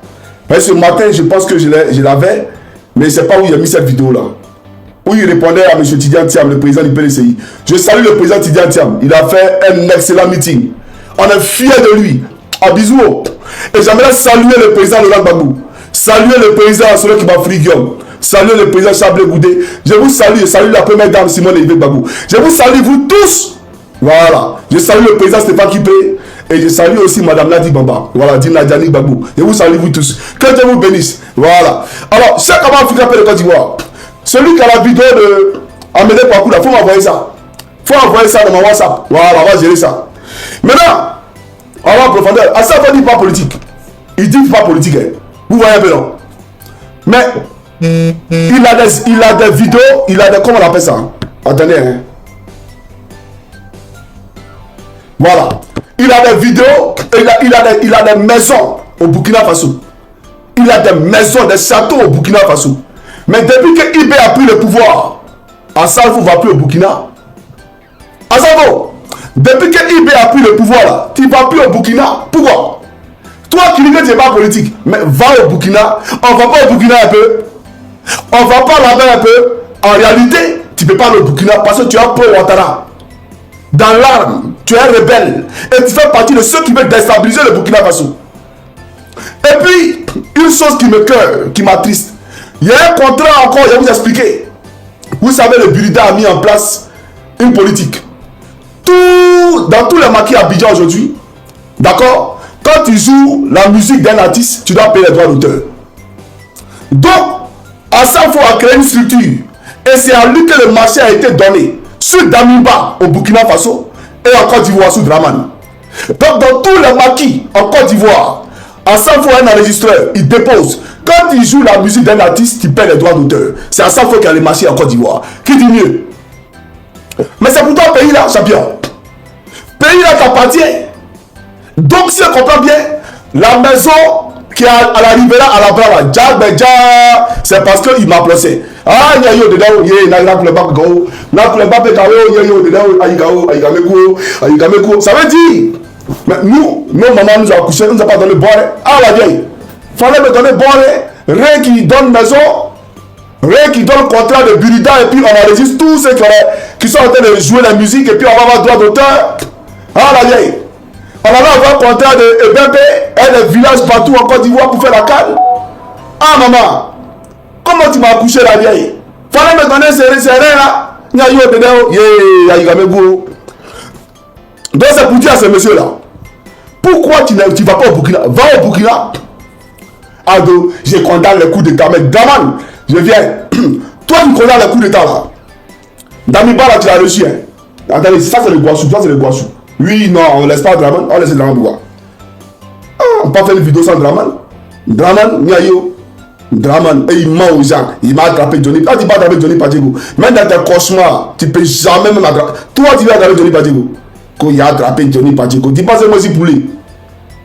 Parce que ce matin, je pense que je l'avais, mais je ne sais pas où il a mis cette vidéo là. Où il répondait à M. Tidiane Thiam, le président du PDCI. Je salue le président Tidiane Thiam. Il a fait un excellent meeting. On est fiers de lui. Un bisou. Et j'aimerais saluer le président Laurent Gbagbo. Saluer le président Solo Kibafri Guillaume. Saluer le président Chablé Goudé. Je vous salue. Je salue la première dame Simone Yves Gbagbo. Je vous salue vous tous. Voilà. Je salue le président Stéphane Kipé. Et je salue aussi Madame Nadi Bamba. Voilà, Dina Diani Gbagbo. Je vous salue vous tous. Que Dieu vous bénisse. Voilà. Alors, chaque homme africain de Côte d'Ivoire. Celui qui a la vidéo de Amédée Kouakou, il faut m'envoyer ça. Il faut envoyer ça dans mon WhatsApp. Voilà, on va gérer ça. Maintenant, on va en profondeur. À ça, il dit pas politique. Il dit pas politique. Hein. Vous voyez un peu non? Mais il a des vidéos, il a des... Comment on appelle ça? Attendez. Hein. Voilà. Il a des vidéos, il a des maisons au Burkina Faso. Il a des maisons, des châteaux au Burkina Faso. Mais depuis que IB a pris le pouvoir, Assalfo ne va plus au Burkina. Assalfo, depuis que IB a pris le pouvoir là, tu ne vas plus au Burkina. Pourquoi? Toi qui dis que tu n'es pas politique, mais va au Burkina. On ne va pas au Burkina un peu. On ne va pas là-bas un peu. En réalité, tu ne peux pas aller au Burkina parce que tu as Paul Ouattara. Dans l'arme, tu es un rebelle. Et tu fais partie de ceux qui veulent déstabiliser le Burkina Faso. Et puis, une chose qui me cœur, qui m'attriste. Il y a un contrat encore, je vais vous expliquer. Vous savez, le Burida a mis en place une politique. Dans tous les maquis à Abidjan aujourd'hui, d'accord, quand tu joues la musique d'un artiste, tu dois payer les droits d'auteur. Donc, Assalfo a créé une structure. Et c'est à lui que le marché a été donné. Sur Damiba, au Burkina Faso, et en Côte d'Ivoire, sur Draman. Donc, dans tous les maquis en Côte d'Ivoire, Assalfo a un enregistreur, il dépose. Quand il joue la musique d'un artiste, il paie les droits d'auteur. C'est Assalfo qui a le marché en Côte d'Ivoire. Qui dit mieux? Mais c'est pour toi, pays là, champion. Pays là t'appartient. Donc, si on comprend bien, la maison qui est à la Rivera, à la Brava, c'est parce qu'il m'a placé. Ah, il y a eu dedans, il y a eu dedans, ça veut dire, mais nous, nos mamans nous ont accouché, nous n'ont pas donné boire. Ah, la vieille. Fallait me donner boire, rien qui donne maison, rien qui donne contrat de Burida, et puis on enregistre tous ceux qui sont en train de jouer la musique, et puis on va avoir droit d'auteur. Ah, la vieille. On va avoir un contrat de Ebembe et des villages partout en Côte d'Ivoire pour faire la canne. Ah, maman, comment tu m'as accouché, la vieille? Fallait me donner ces reins là. Il y a eu dedans, donc c'est pour dire à ce monsieur-là, pourquoi tu ne vas pas au Burkina? Va au Burkina. Ado, je condamne les coups d'État. Mais Draman, je viens. Toi, tu condamnes les coups d'État là. Damiba là, tu l'as reçu. Hein. Attendez, ça c'est le Guassou. Ça c'est le Guassou. Oui, non, on laisse pas Draman. On laisse Draman pourquoi? On peut faire une vidéo sans Draman. Draman, Niayo. Draman, et il ment aux gens. Il m'a attrapé Johnny. Quand tu vas attraper Johnny Padjego, même dans tes cauchemars, tu peux jamais même attraper. Toi, tu vas attraper Johnny Padjego. Quand il a attrapé Johnny Padjego, tu penses que moi aussi poulet.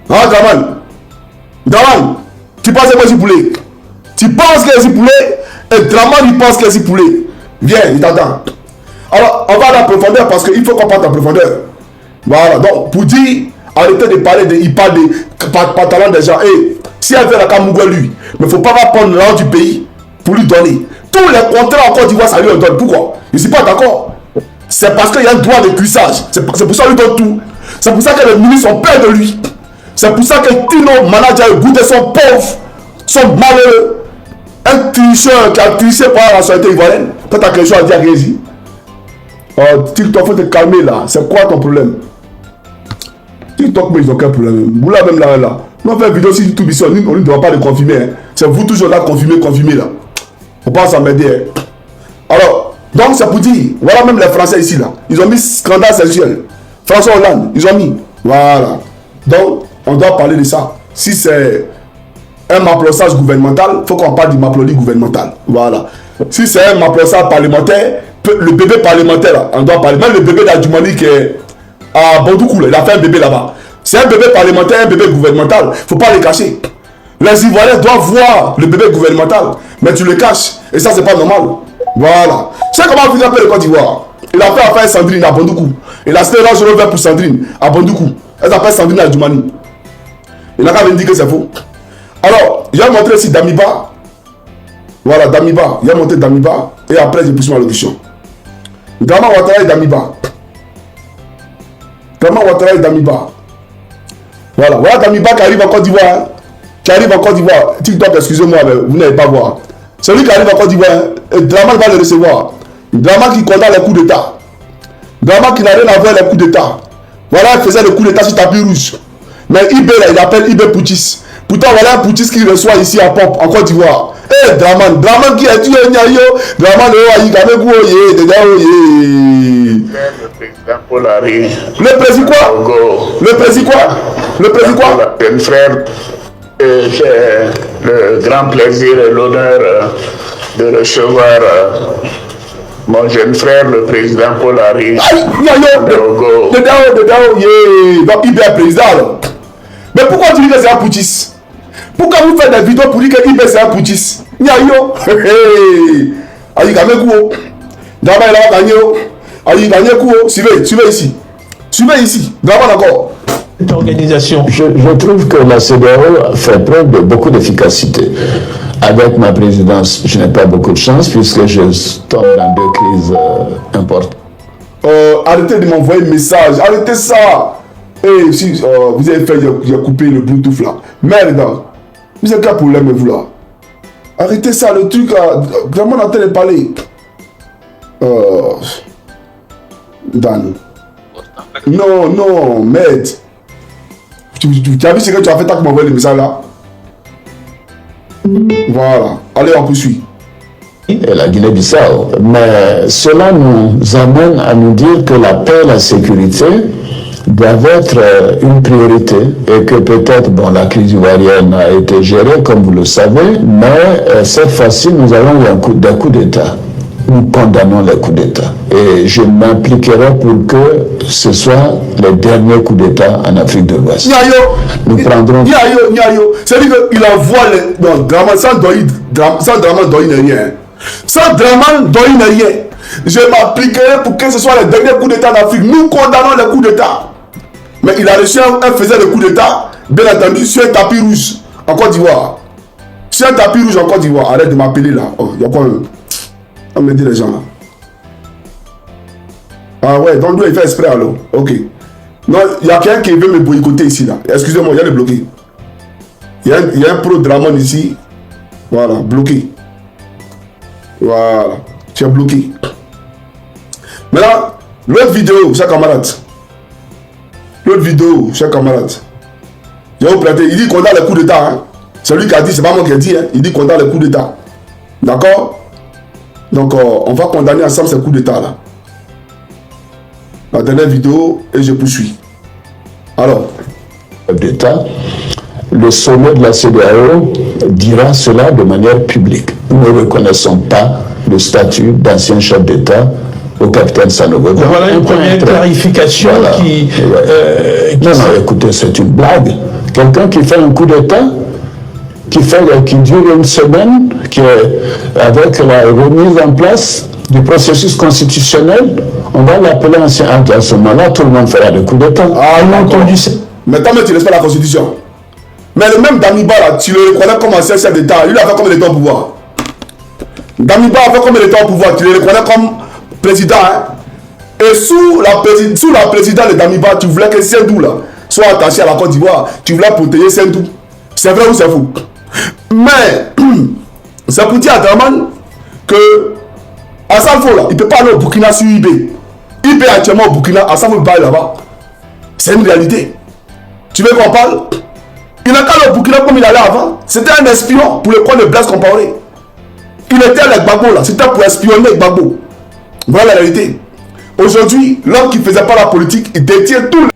Hein, Draman? Draman, tu penses que moi aussi poulet. Tu penses que c'est poulet, et Draman, il pense que c'est poulet. Viens, il t'attend. Alors, on va à la profondeur parce qu'il faut qu'on parte en profondeur. Voilà, donc, pour dire, arrêtez de parler de. Il parle de pantalon des gens. Et Si elle veut la Kamougou, lui. Mais il ne faut pas prendre l'argent du pays pour lui donner. Tous les contrats en Côte d'Ivoire, ça lui en donne. Pourquoi? Je ne suis pas d'accord. C'est parce qu'il y a un droit de cuissage. C'est pour ça qu'il lui donne tout. C'est pour ça que les ministres ont peur de lui. C'est pour ça que Tino, manager et Goudé sont pauvres, sont malheureux. Un tricheur qui a triché par la société ivoirienne. Toi, tu as quelque chose à dire, Rézi. Oh, TikTok, faut te calmer là. C'est quoi ton problème? TikTok, mais ils n'ont aucun problème. Vous là, même là. Nous, on fait une vidéo sur YouTube ici, on ne doit pas le confirmer. Hein. C'est vous toujours là, confirmer là. Faut pas s'emmerder. Hein. Alors, donc c'est pour dire, voilà même les Français ici là. Ils ont mis scandale sexuel. François Hollande, ils ont mis. Voilà. Donc, on doit parler de ça. Si c'est un maplossage gouvernemental, il faut qu'on parle du maploli gouvernemental. Voilà. Si c'est un maplossage parlementaire, le bébé parlementaire, là, on doit parler. Même le bébé d'Adjumani qui est à Bondoukou, il a fait un bébé là-bas. C'est un bébé parlementaire, un bébé gouvernemental. Il ne faut pas le cacher. Les Ivoiriens doivent voir le bébé gouvernemental, mais tu le caches. Et ça, c'est pas normal. Voilà. Tu sais comment il appelle le Côte d'Ivoire? Il a fait affaire Sandrine à Bondoukou. Il a cité Range Rover pour Sandrine à Bondoukou. Elle s'appelle Sandrine Adjumani. Il n'a qu'à venir dire que c'est faux. Alors, j'ai montré ici Damiba. Voilà, Damiba. Il a montré Damiba. Et après, j'ai poussé ma locution. Drama Ouattara et Damiba. Drama Ouattara et Damiba. Voilà, voilà Damiba qui arrive en Côte d'Ivoire. Qui arrive en Côte d'Ivoire. TikTok, excusez-moi, mais vous n'allez pas voir. Celui qui arrive en Côte d'Ivoire, Drama va le recevoir. Drama qui condamne les coups d'État. Drama qui n'a rien à voir avec les coups d'État. Voilà, il faisait le coup d'État sur tapis rouge. Mais Ibé, là, il appelle Ibé Poutis. Pourtant, voilà un Poutis qui reçoit ici à Pop, en Côte d'Ivoire. Eh, Draman qui est tué, Draman, Le président Polari. Le président quoi? Le président quoi? Le président quoi? Mon frère, j'ai le grand plaisir et l'honneur de recevoir mon jeune frère, le président Polari. Aïe, de Dao, donc Ibé est président alors. Mais pourquoi tu dis que c'est un Poutis? Pourquoi vous faites des vidéos pour dire que Ibé c'est un Poutis? Nyayo, aïe, Gamegou, Drama il a gagné, aïe, gagné Kou, suivez ici, Drama d'accord. Organisation. Je trouve que la CEDEAO fait preuve de beaucoup d'efficacité. Avec ma présidence, je n'ai pas beaucoup de chance puisque je tombe dans deux crises importantes. Arrêtez de m'envoyer un message, arrêtez ça. Et si vous avez fait, j'ai coupé le Bluetooth là. Merde, vous avez quel problème vous là? Arrêtez ça, le truc là, vraiment en train de parler. Dan. Non, merde. Tu as vu ce que tu as fait tant que m'envoyer le message là? Voilà, allez on poursuit. Et la Guinée-Bissau. Mais cela nous amène à nous dire que la paix et la sécurité doivent être une priorité et que peut-être, bon, la crise ivoirienne a été gérée, comme vous le savez, mais cette fois-ci, nous avons eu des coups d'État. Nous condamnons les coups d'État. Et je m'impliquerai pour que ce soit les derniers coups d'État en Afrique de l'Ouest. Nous prendrons... C'est-à-dire qu'il envoie les... Non, Draman, sans Draman, rien. Sans Draman, rien. Je m'appliquerai pour que ce soit les derniers coups d'État en Afrique. Nous condamnons les coups d'État. Mais il a reçu un faisait le coup d'État, bien entendu, sur un tapis rouge en Côte d'Ivoire. Sur un tapis rouge en Côte d'Ivoire. Arrête de m'appeler là. Oh, il y a quoi? On me dit les gens là. Ah ouais, donc lui il fait exprès alors. Ok. Non, il y a quelqu'un qui veut me boycotter ici là. Excusez-moi, il y a le bloqué. Il y a un pro Draman ici. Voilà, bloqué. Voilà. Tu es bloqué. Maintenant, l'autre vidéo, chers camarades. L'autre vidéo, chers camarades. Je vais vous prêter. Il dit qu'on a le coup d'État. Hein. C'est lui qui a dit, c'est pas moi qui ai dit. Hein. Il dit qu'on a le coup d'État. D'accord? Donc, on va condamner ensemble ce coup d'État là. La dernière vidéo, et je poursuis. Alors. D'État, le sommet de la CEDEAO dira cela de manière publique. Nous ne reconnaissons pas le statut d'ancien chef d'État au capitaine Sanogo. Voilà une première clarification voilà. qui non, écoutez, c'est une blague. Quelqu'un qui fait un coup d'État, qui dure une semaine, avec la remise en place du processus constitutionnel, on va l'appeler ancien. À ce moment-là, tout le monde fera des coups d'État. Ah non, entendu. Mais tant que tu respectes la Constitution. Mais le même Damiba là, tu le reconnais comme ancien chef d'État. Lui, il a fait combien de temps au pouvoir? Damiba a fait combien de temps au pouvoir? Tu le reconnais comme président, hein? Et sous la présidence de Damiba, tu voulais que Sendou là soit attaché à la Côte d'Ivoire. Tu voulais protéger Sendou. C'est vrai ou c'est faux? Mais c'est pour dire à Draman que Assalfo là, il ne peut pas aller au Burkina sur eBay. eBay actuellement au Burkina, Assalfo ne peut pas aller là-bas. C'est une réalité. Tu veux qu'on parle? Il n'a qu'à aller au Burkina comme il allait avant. C'était un espion pour le compte de Blaise Compaoré. Il était avec Gbagbo là, c'était pour espionner Gbagbo. Voilà la réalité. Aujourd'hui, l'homme qui ne faisait pas la politique, il détient tous